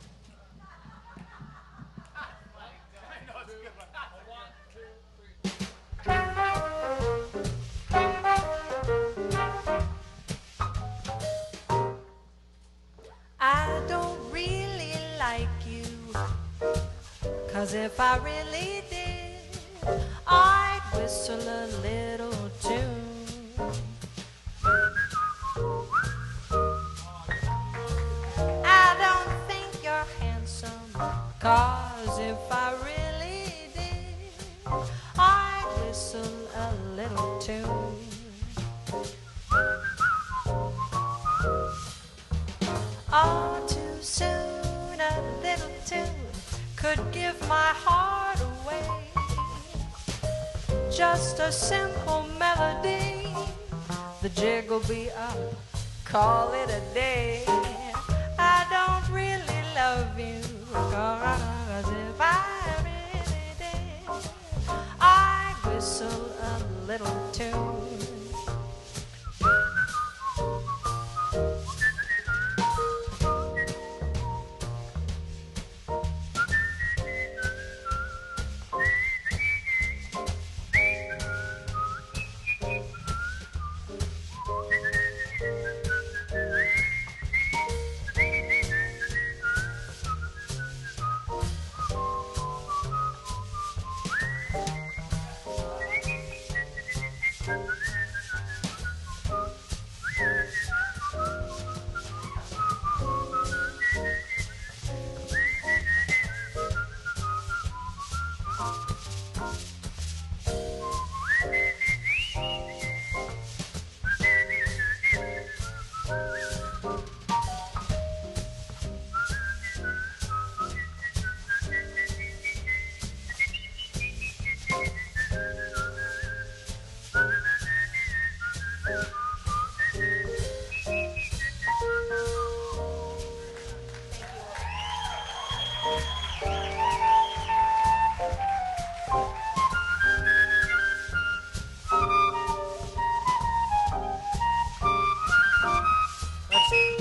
I don't really like you, 'cause if I really did, I'd whistle a little tune. I don't think you're handsome, 'cause if I really did, I'd whistle a little tune. All too soon, a little tune could give my heart away. Just a simple melody, the jig will be up, call it a day. I don't really love you, 'cause if I really did, I'd whistle a little tune.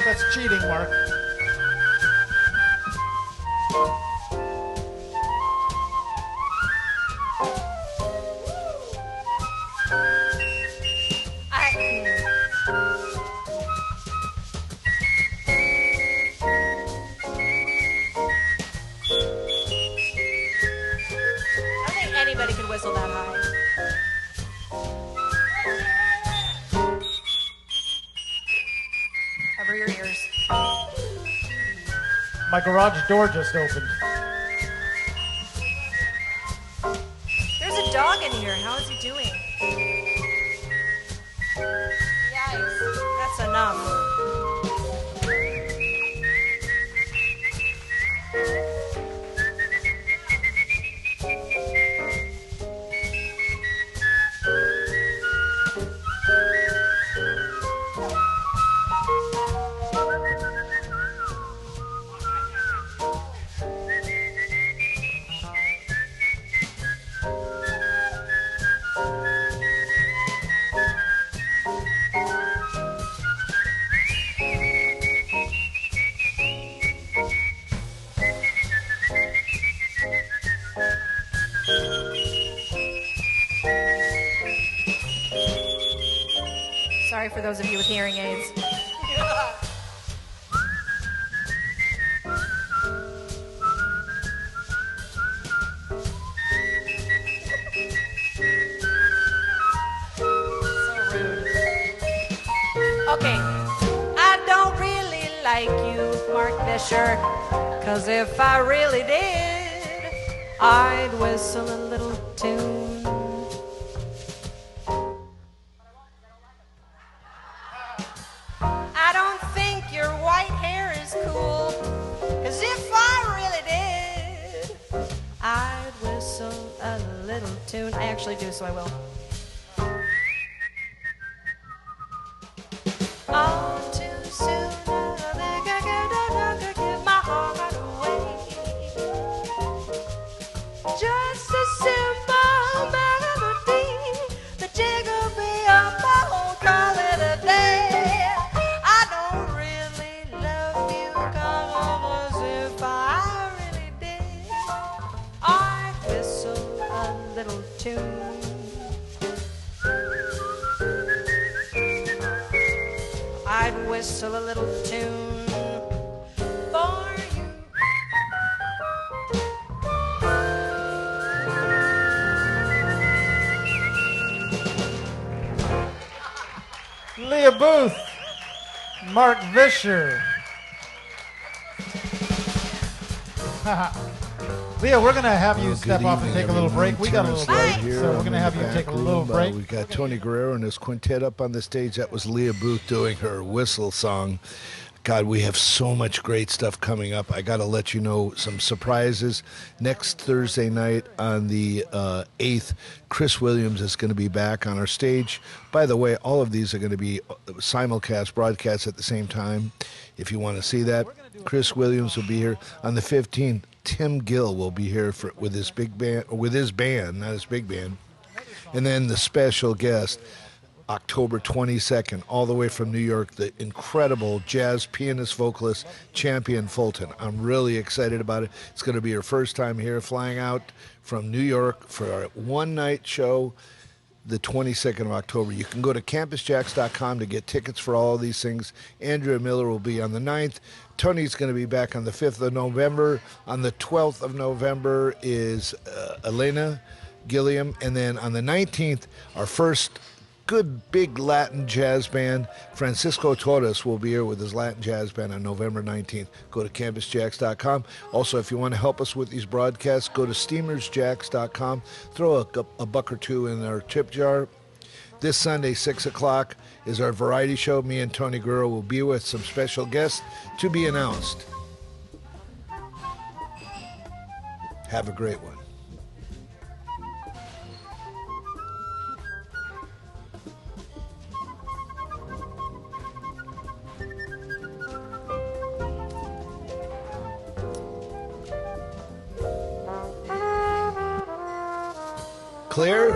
That's cheating, Mark. I don't think anybody can whistle that high. Cover your ears. My garage door just opened. There's a dog in here. How is he doing? Yikes. That's enough. Sorry for those of you with hearing aids. Yeah, sure. 'Cause if I really did, I'd whistle a little tune. I don't think your white hair is cool. 'Cause if I really did, I'd whistle a little tune. I actually do, so I will. All too soon, I think I could give my heart away. Just a simple melody, the jiggle be up, I won't call it a day. I don't really love you, 'cause if I really did, I'd whistle a little tune. I'd whistle a little tune for you. Leah Booth, Mark Vischer. Leah, we're going to have you step off and take a little break. We got a little break, so we're going to have you take a little break. We've got Tony Guerrero and his quintet up on the stage. That was Leah Booth doing her whistle song. God, we have so much great stuff coming up. I got to let you know some surprises. Next Thursday night on the 8th, Chris Williams is going to be back on our stage. By the way, all of these are going to be simulcast, broadcast at the same time. If you want to see that, Chris Williams will be here. On the 15th, Tim Gill will be here with his big band, or with his band, not his big band. And then the special guest, October 22nd, all the way from New York, the incredible jazz pianist, vocalist, Champion Fulton. I'm really excited about it. It's going to be her first time here, flying out from New York for our one-night show, the 22nd of October. You can go to campusjax.com to get tickets for all of these things. Andrea Miller will be on the 9th. Tony's going to be back on the 5th of November. On the 12th of November is Elena Gilliam. And then on the 19th, our first good big Latin jazz band, Francisco Torres, will be here with his Latin jazz band on November 19th. Go to campusjax.com. Also, if you want to help us with these broadcasts, go to steamersjax.com. Throw a buck or two in our tip jar. This Sunday, 6 o'clock, is our variety show. Me and Tony Guerrero will be with some special guests to be announced. Have a great one. Clear?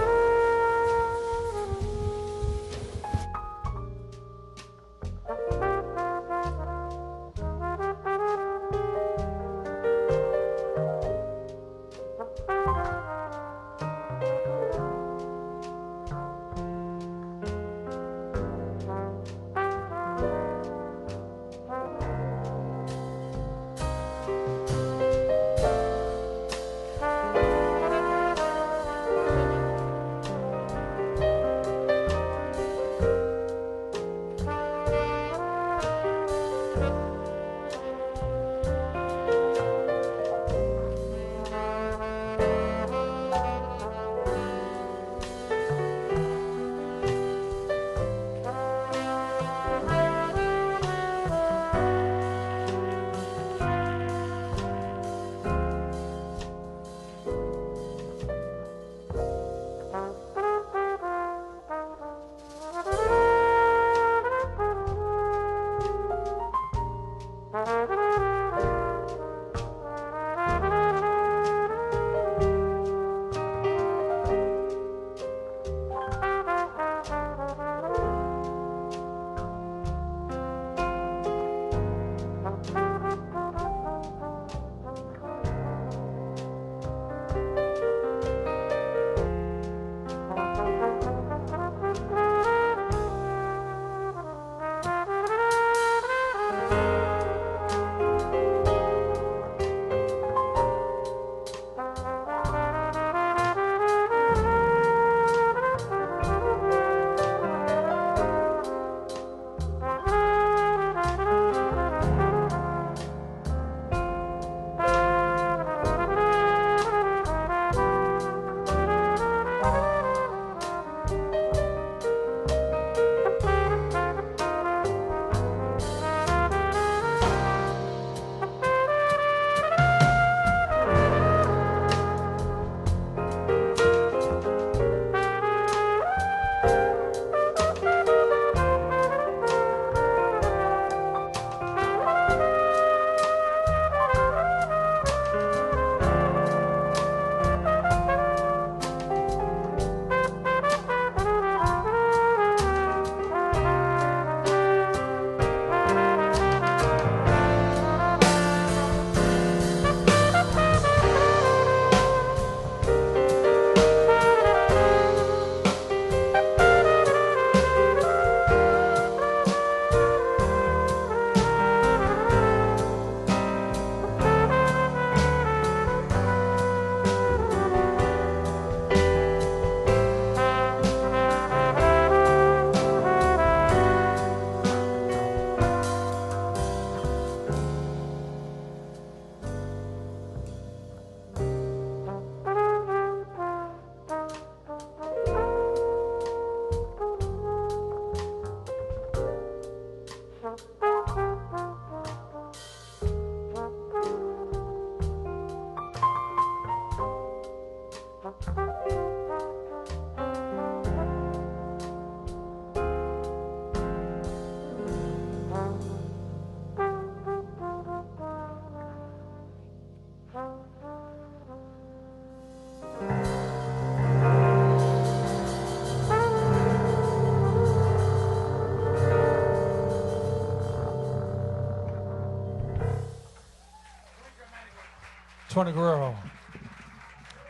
Tony Guerrero.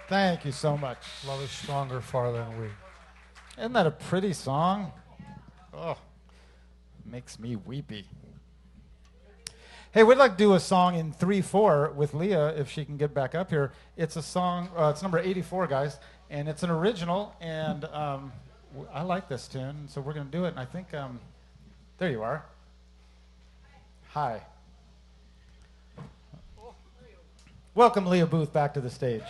Thank you so much. Love is stronger far than we. Isn't that a pretty song? Oh, makes me weepy. Hey, we'd like to do a song in 3/4 with Leah, if she can get back up here. It's a song, it's number 84, guys, and it's an original, and I like this tune, so we're going to do it, and I think, there you are. Hi. Welcome, Leah Booth, back to the stage.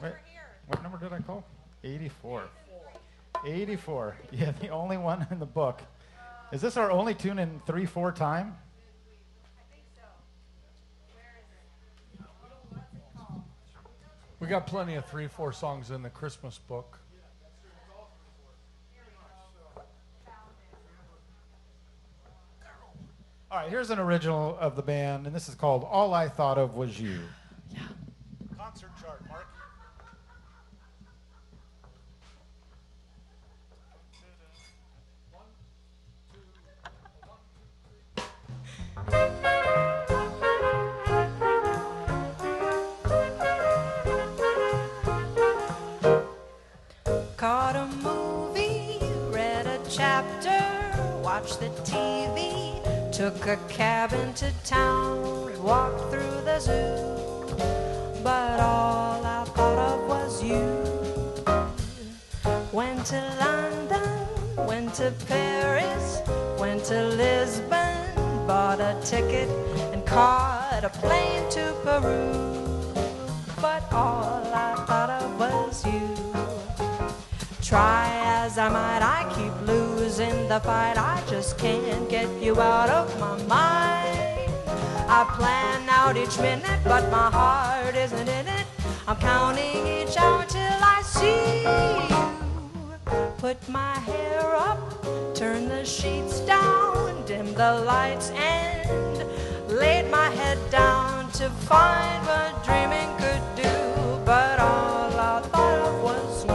Wait, what number did I call? 84. 84. Yeah, the only one in the book. Is this our only tune in 3/4 time? I think so. Where is it? We got plenty of 3/4 songs in the Christmas book. All right, here's an original of the band, and this is called All I Thought of Was You. Yeah. Concert chart, Mark. Caught a movie, read a chapter, watched the TV, took a cab into town, walked through the zoo, but all I thought of was you. Went to London, went to Paris, went to Lisbon, bought a ticket and caught a plane to Peru, but all I thought of was you. Try as I might, I keep losing the fight. I just can't get you out of my mind. I plan out each minute, but my heart isn't in it. I'm counting each hour till I see you. Put my hair up, turn the sheets down, dim the lights, and laid my head down to find what dreaming could do. But all I thought of was you.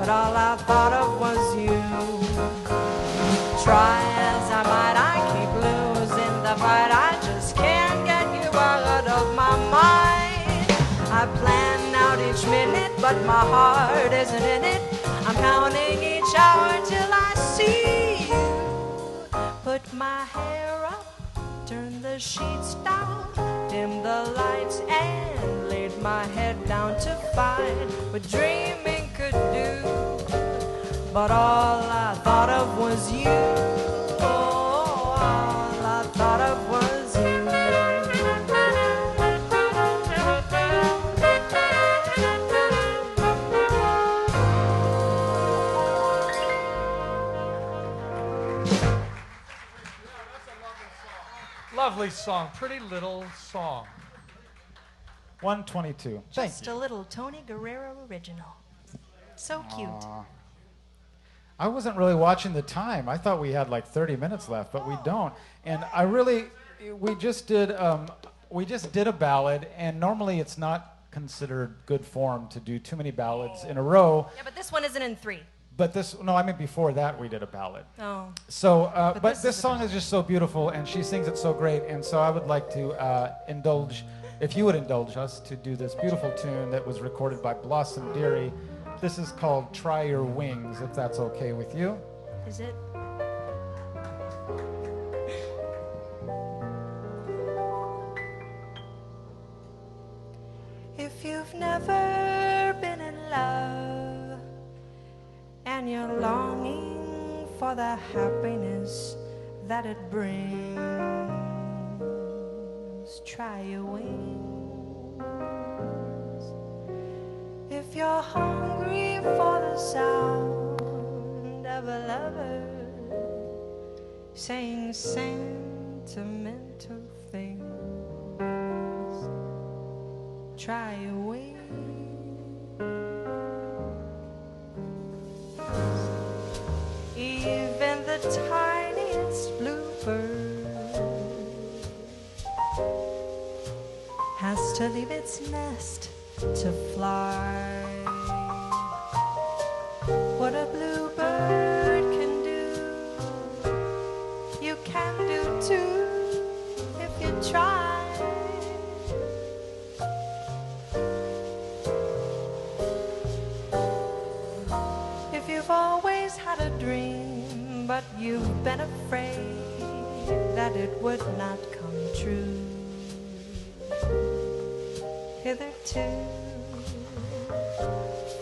but all I thought of was you. Try as I might, I keep losing the fight. I just can't get you out of my mind. I plan out each minute, but my heart isn't in it. I'm counting each hour till I see you. Put my hair up, turn the sheets down, dim the lights and laid my head down to find what dreaming could do. But all I thought of was you. Oh, all I thought of was you. Lovely song, pretty little song. 122. Thank Just you. a little Tony Guerrero original. So cute. I wasn't really watching the time. I thought we had like 30 minutes left, but we don't. And I really, we just did a ballad, and normally it's not considered good form to do too many ballads in a row. Yeah, but this one isn't in 3. But this, no, I mean before that we did a ballad. Oh. So, but this this is a song is just so beautiful, and she sings it so great, and so I would like to indulge, if you would indulge us, to do this beautiful tune that was recorded by Blossom Dearie. This is called Try Your Wings, if that's okay with you. Is it? If you've never been in love and you're longing for the happiness that it brings, try your wings. If you're hungry for the sound of a lover saying sentimental things, try your wings. Even the tiniest bluebird has to leave its nest to fly. What a bluebird can do, you can do too if you try. If you've always had a dream, but you've been afraid that it would not come true, hitherto,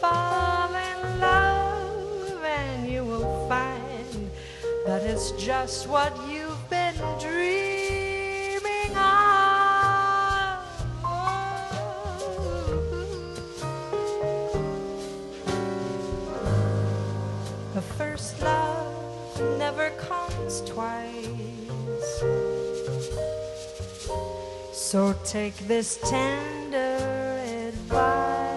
fall in love and you will find that it's just what you've been dreaming of. The first love never comes twice, so take this tender advice.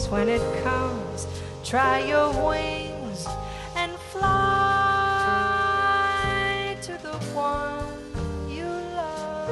When it comes, try your wings and fly to the one you love.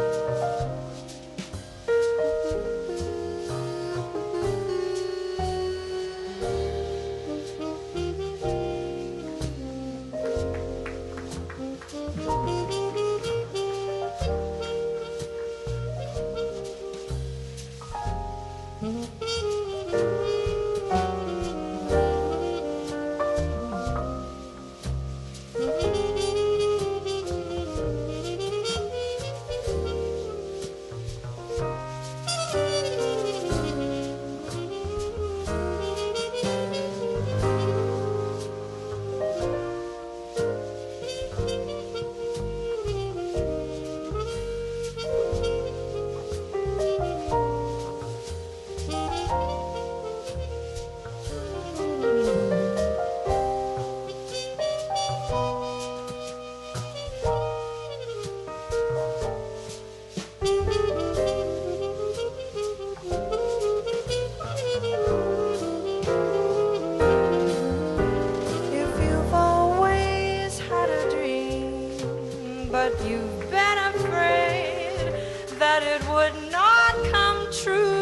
But you've been afraid that it would not come true.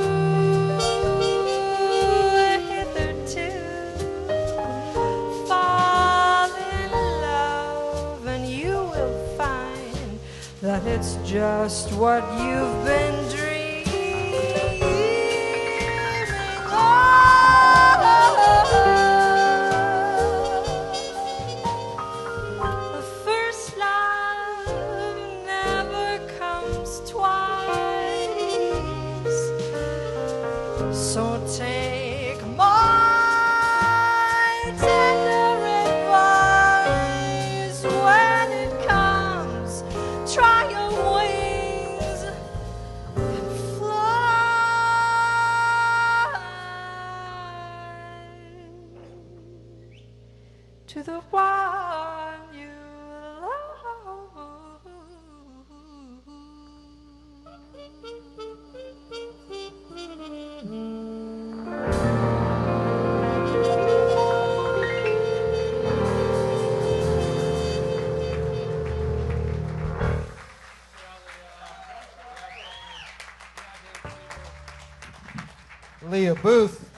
that it's just what you've been dreaming of. The first love never comes twice, so take my tender advice. When it comes, try your wings and fly to the one you Leah Booth,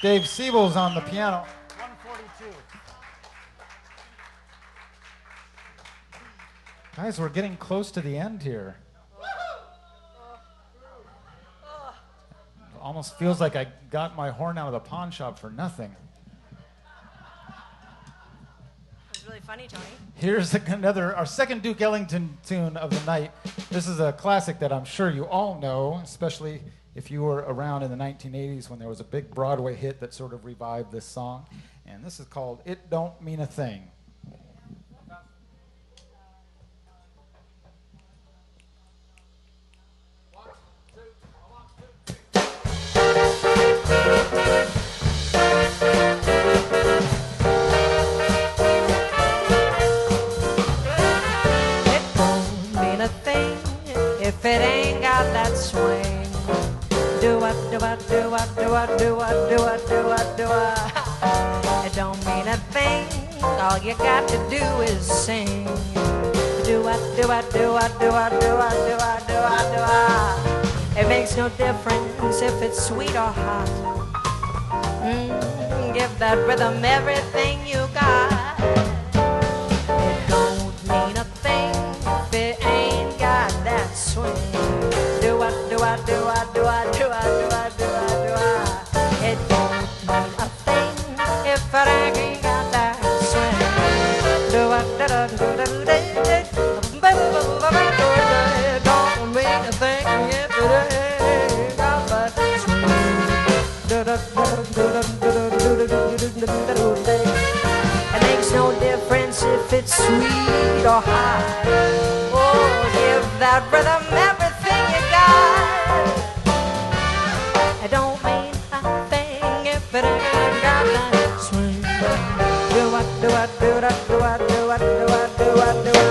Dave Siebels on the piano. 142. Guys, we're getting close to the end here. Almost feels like I got my horn out of the pawn shop for nothing. It was really funny, Tony. Here's our second Duke Ellington tune of the night. This is a classic that I'm sure you all know, especially if you were around in the 1980s when there was a big Broadway hit that sort of revived this song. And this is called It Don't Mean a Thing. It don't mean a thing if it ain't got that swing. Do what, do what, do what, do what, do what, do what, do what, do what. It don't mean a thing. All you got to do is sing. Do what, do what, do what, do what, do what, do what, do what, do what. It makes no difference if it's sweet or hot. Give that rhythm everything you got. It don't mean a thing if it ain't got that swing. Do what, do what, do what, do what, do what, do what, do what, do what. It don't mean a thing if it ain't got that swing. Do what, do what, do what, do what. It don't mean a thing if it ain't got that swing. It makes no difference if it's sweet or hot. Oh, give that rhythm everything you got. It don't mean a thing if it ain't got that swing. Do what, do what, do what, do what, do what, do what, do what, do what.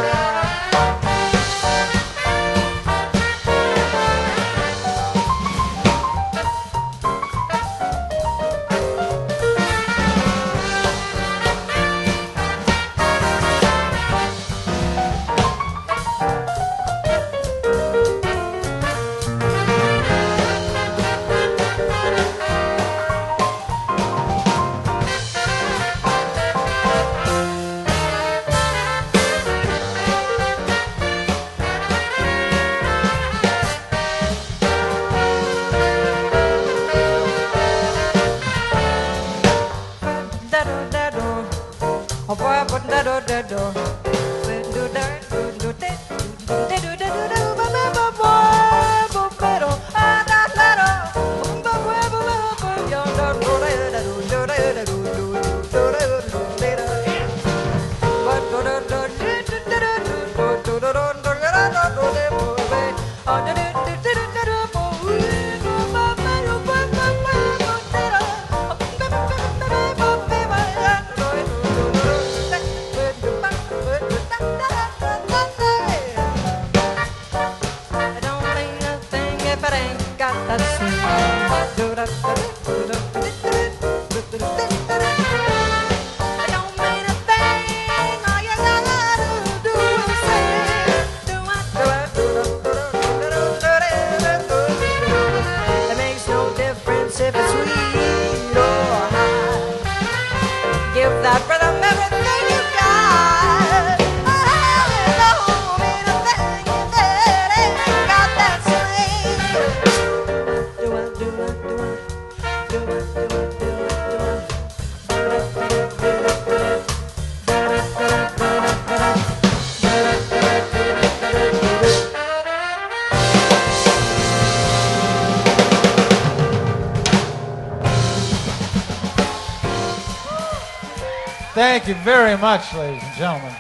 Thank you very much, ladies and gentlemen.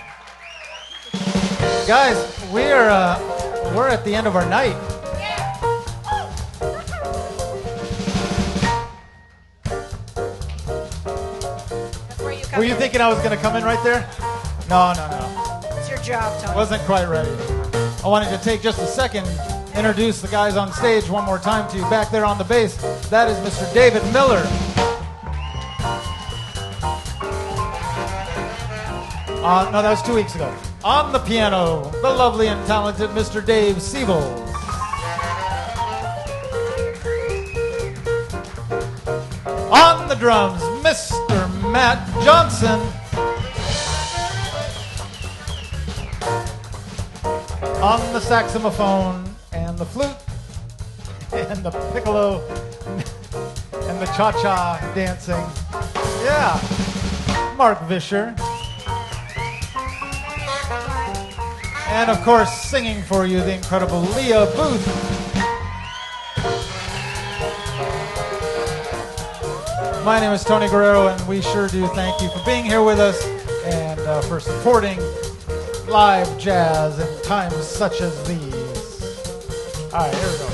Guys, we're at the end of our night. Were you thinking I was going to come in right there? No. It's your job, Tony. Wasn't quite ready. I wanted to take just a second, introduce the guys on stage one more time to you. Back there on the bass, that is Mr. David Miller. No, that was 2 weeks ago. On the piano, the lovely and talented Mr. Dave Siebels. On the drums, Mr. Matt Johnson. On the saxophone and the flute and the piccolo and the cha-cha dancing. Yeah. Mark Vischer. And of course, singing for you, the incredible Leah Booth. My name is Tony Guerrero, and we sure do thank you for being here with us and for supporting live jazz in times such as these. All right, here we go.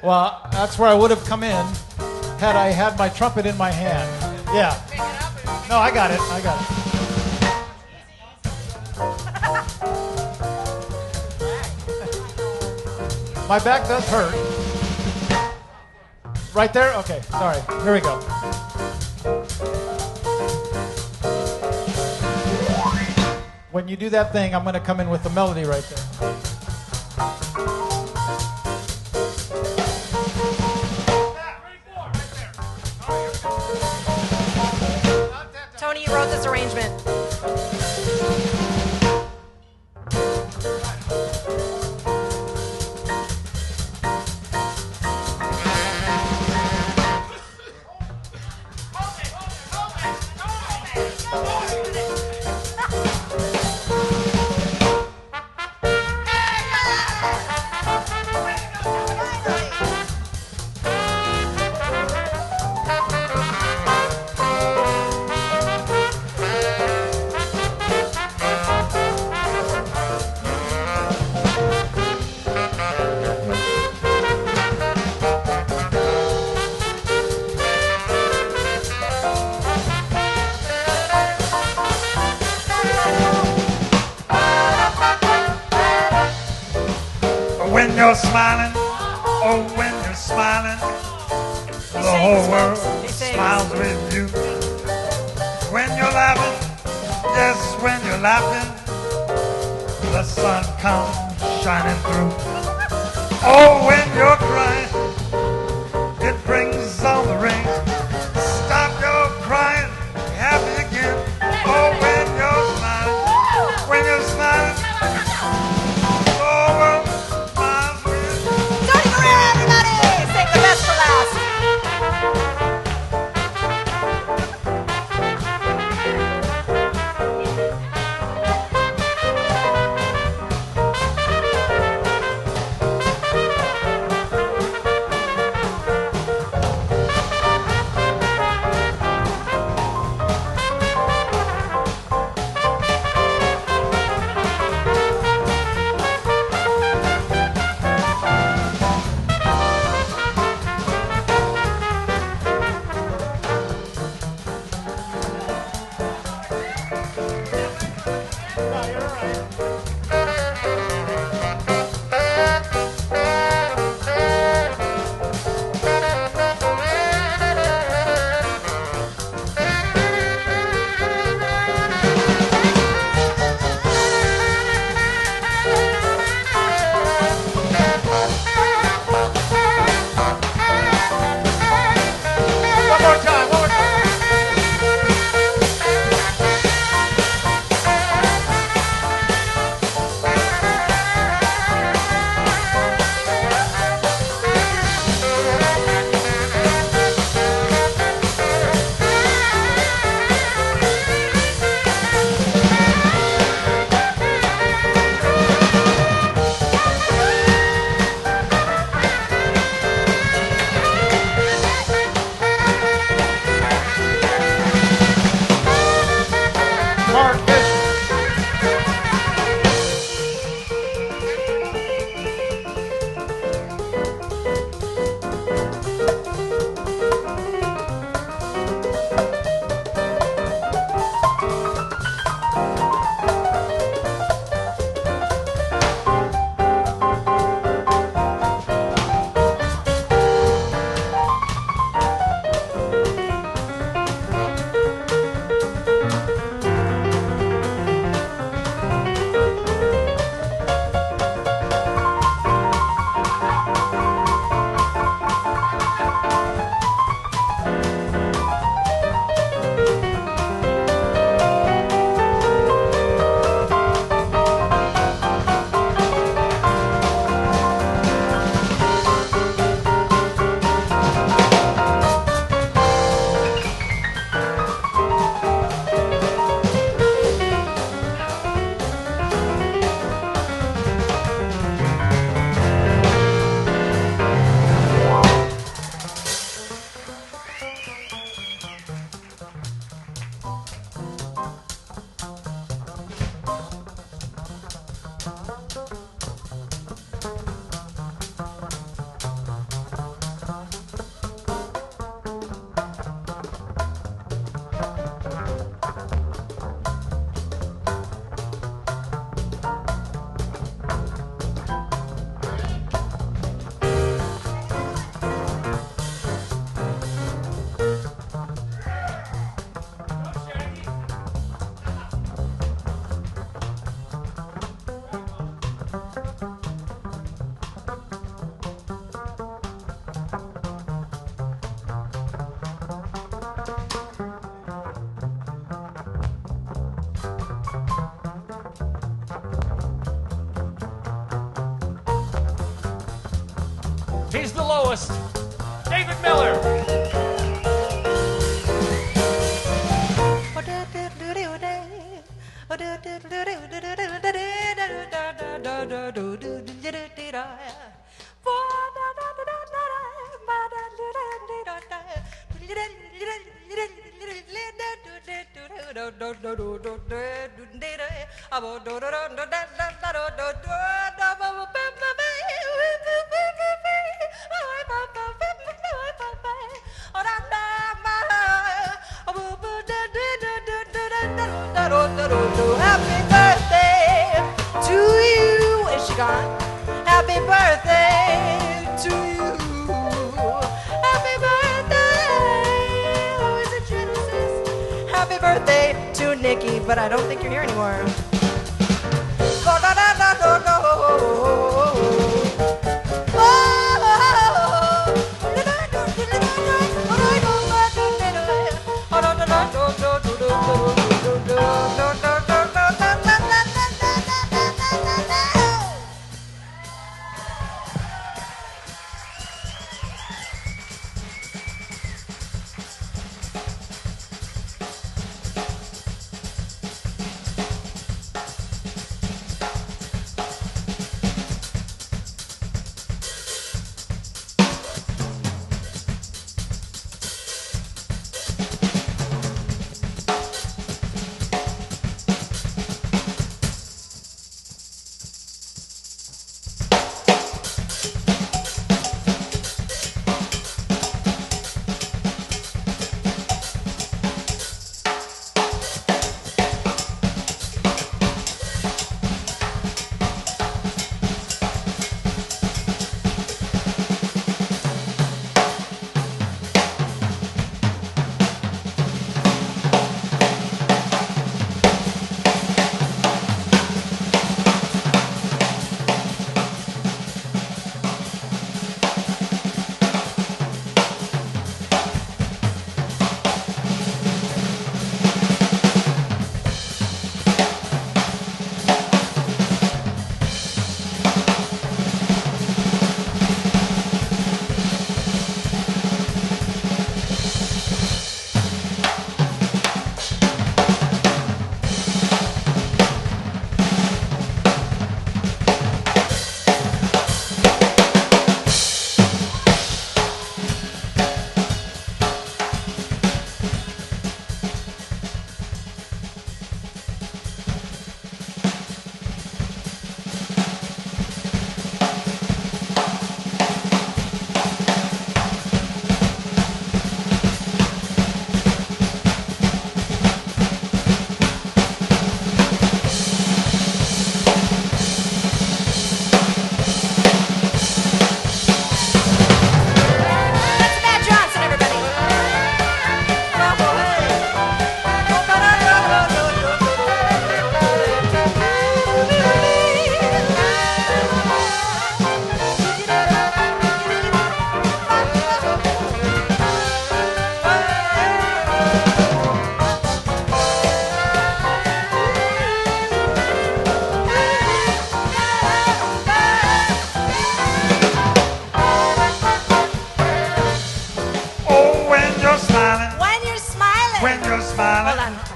Well, that's where I would have come in had I had my trumpet in my hand. Yeah. No, I got it. My back does hurt. Right there? Okay, sorry. Here we go. When you do that thing, I'm going to come in with the melody right there. Tony, you wrote this arrangement. When you're smiling, oh, when you're smiling, the whole world smiles with you. When you're laughing, yes, when you're laughing, the sun comes shining through. Oh, when you're crying, it brings on the rain. Stop your crying, be happy again. Oh, when you're smiling, the whole world. Save the best for last. He's the lowest. David Miller. Happy birthday to you. Is she gone? Happy birthday to you. Happy birthday. Oh, is it Genesis? Happy birthday to Nikki, but I don't think you're here anymore.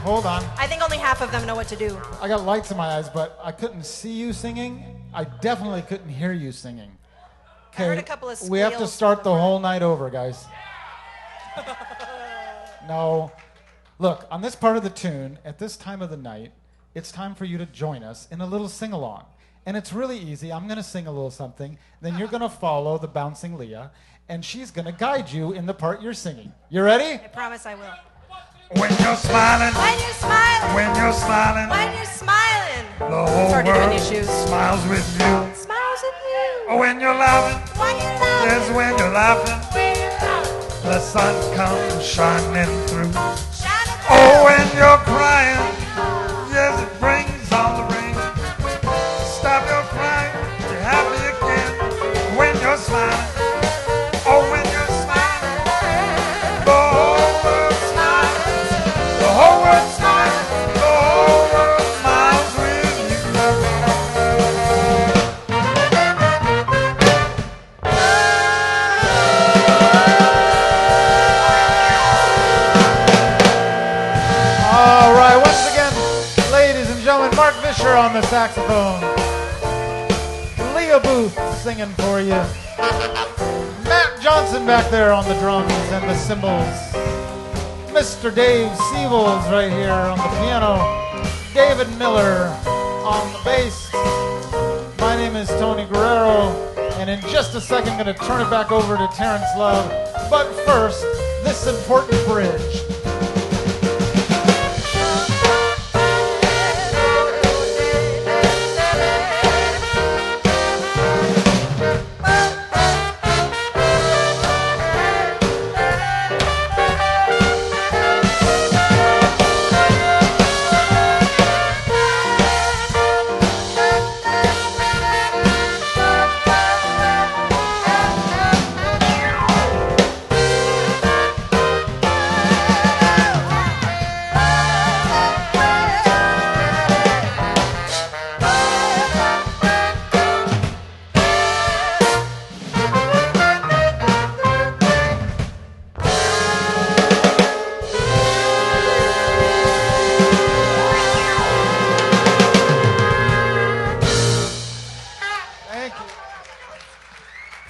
Hold on. I think only half of them know what to do. I got lights in my eyes, but I couldn't see you singing. I definitely couldn't hear you singing. I heard a couple of we have to squeals start from the the whole night over, guys. No. Look, on this part of the tune, at this time of the night, it's time for you to join us in a little sing-along. And it's really easy. I'm going to sing a little something. Then you're going to follow the bouncing Leah, and she's going to guide you in the part you're singing. You ready? I promise I will. When you're smiling, When you're smiling, when you're smiling, when you're smiling, the whole Sorry to do world these shoes. smiles with you. Smiles at you. Oh, when you're laughing, When you're laughing, yes, when you're laughing, when you're laughing, the sun comes shining through. shining Oh, when you're crying, yes, it brings all the rain. Stop your crying, be happy again. When you're smiling, oh, when you're smiling, the whole world smiles. The whole world smiles. The whole world smiles with you. Fisher on the saxophone. Leah Booth singing for you. Matt Johnson back there on the drums and the cymbals. Mr. Dave Siebels right here on the piano. David Miller on the bass. My name is Tony Guerrero, and in just a second I'm going to turn it back over to Terence Love. But first, this important bridge.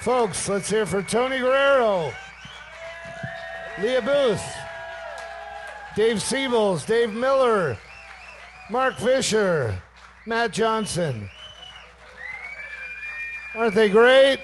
Folks, let's hear for Tony Guerrero, Lia Booth, Dave Siebels, Dave Miller, Mark Fisher, Matt Johnson. Aren't they great?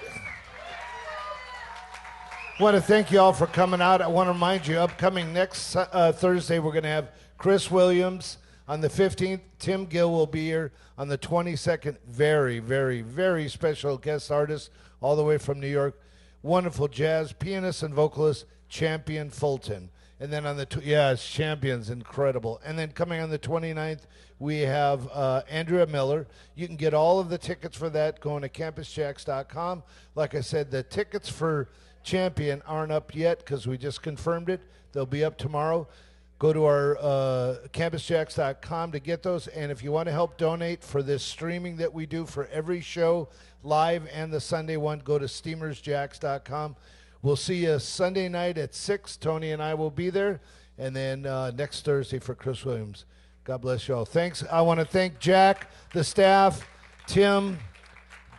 I want to thank you all for coming out. I want to remind you, upcoming next Thursday, we're going to have Chris Williams. On the 15th, Tim Gill will be here. On the 22nd, very, very, very special guest artist all the way from New York, wonderful jazz pianist and vocalist, Champion Fulton. And then on the, it's Champion's incredible. And then coming on the 29th, we have Andrea Miller. You can get all of the tickets for that going to campusjax.com. Like I said, the tickets for Champion aren't up yet because we just confirmed it. They'll be up tomorrow. Go to our campusjax.com to get those. And if you want to help donate for this streaming that we do for every show, live and the Sunday one, go to steamersjax.com. We'll see you Sunday night at 6. Tony and I will be there. And then next Thursday for Chris Williams. God bless you all. Thanks. I want to thank Jack, the staff, Tim,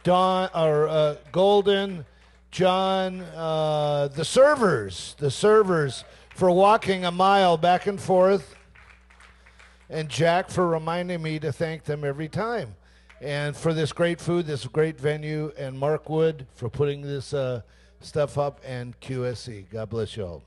Don, or Golden, John, the servers for walking a mile back and forth, and Jack for reminding me to thank them every time. And for this great food, this great venue, and Mark Wood for putting this stuff up, and QSC. God bless you all.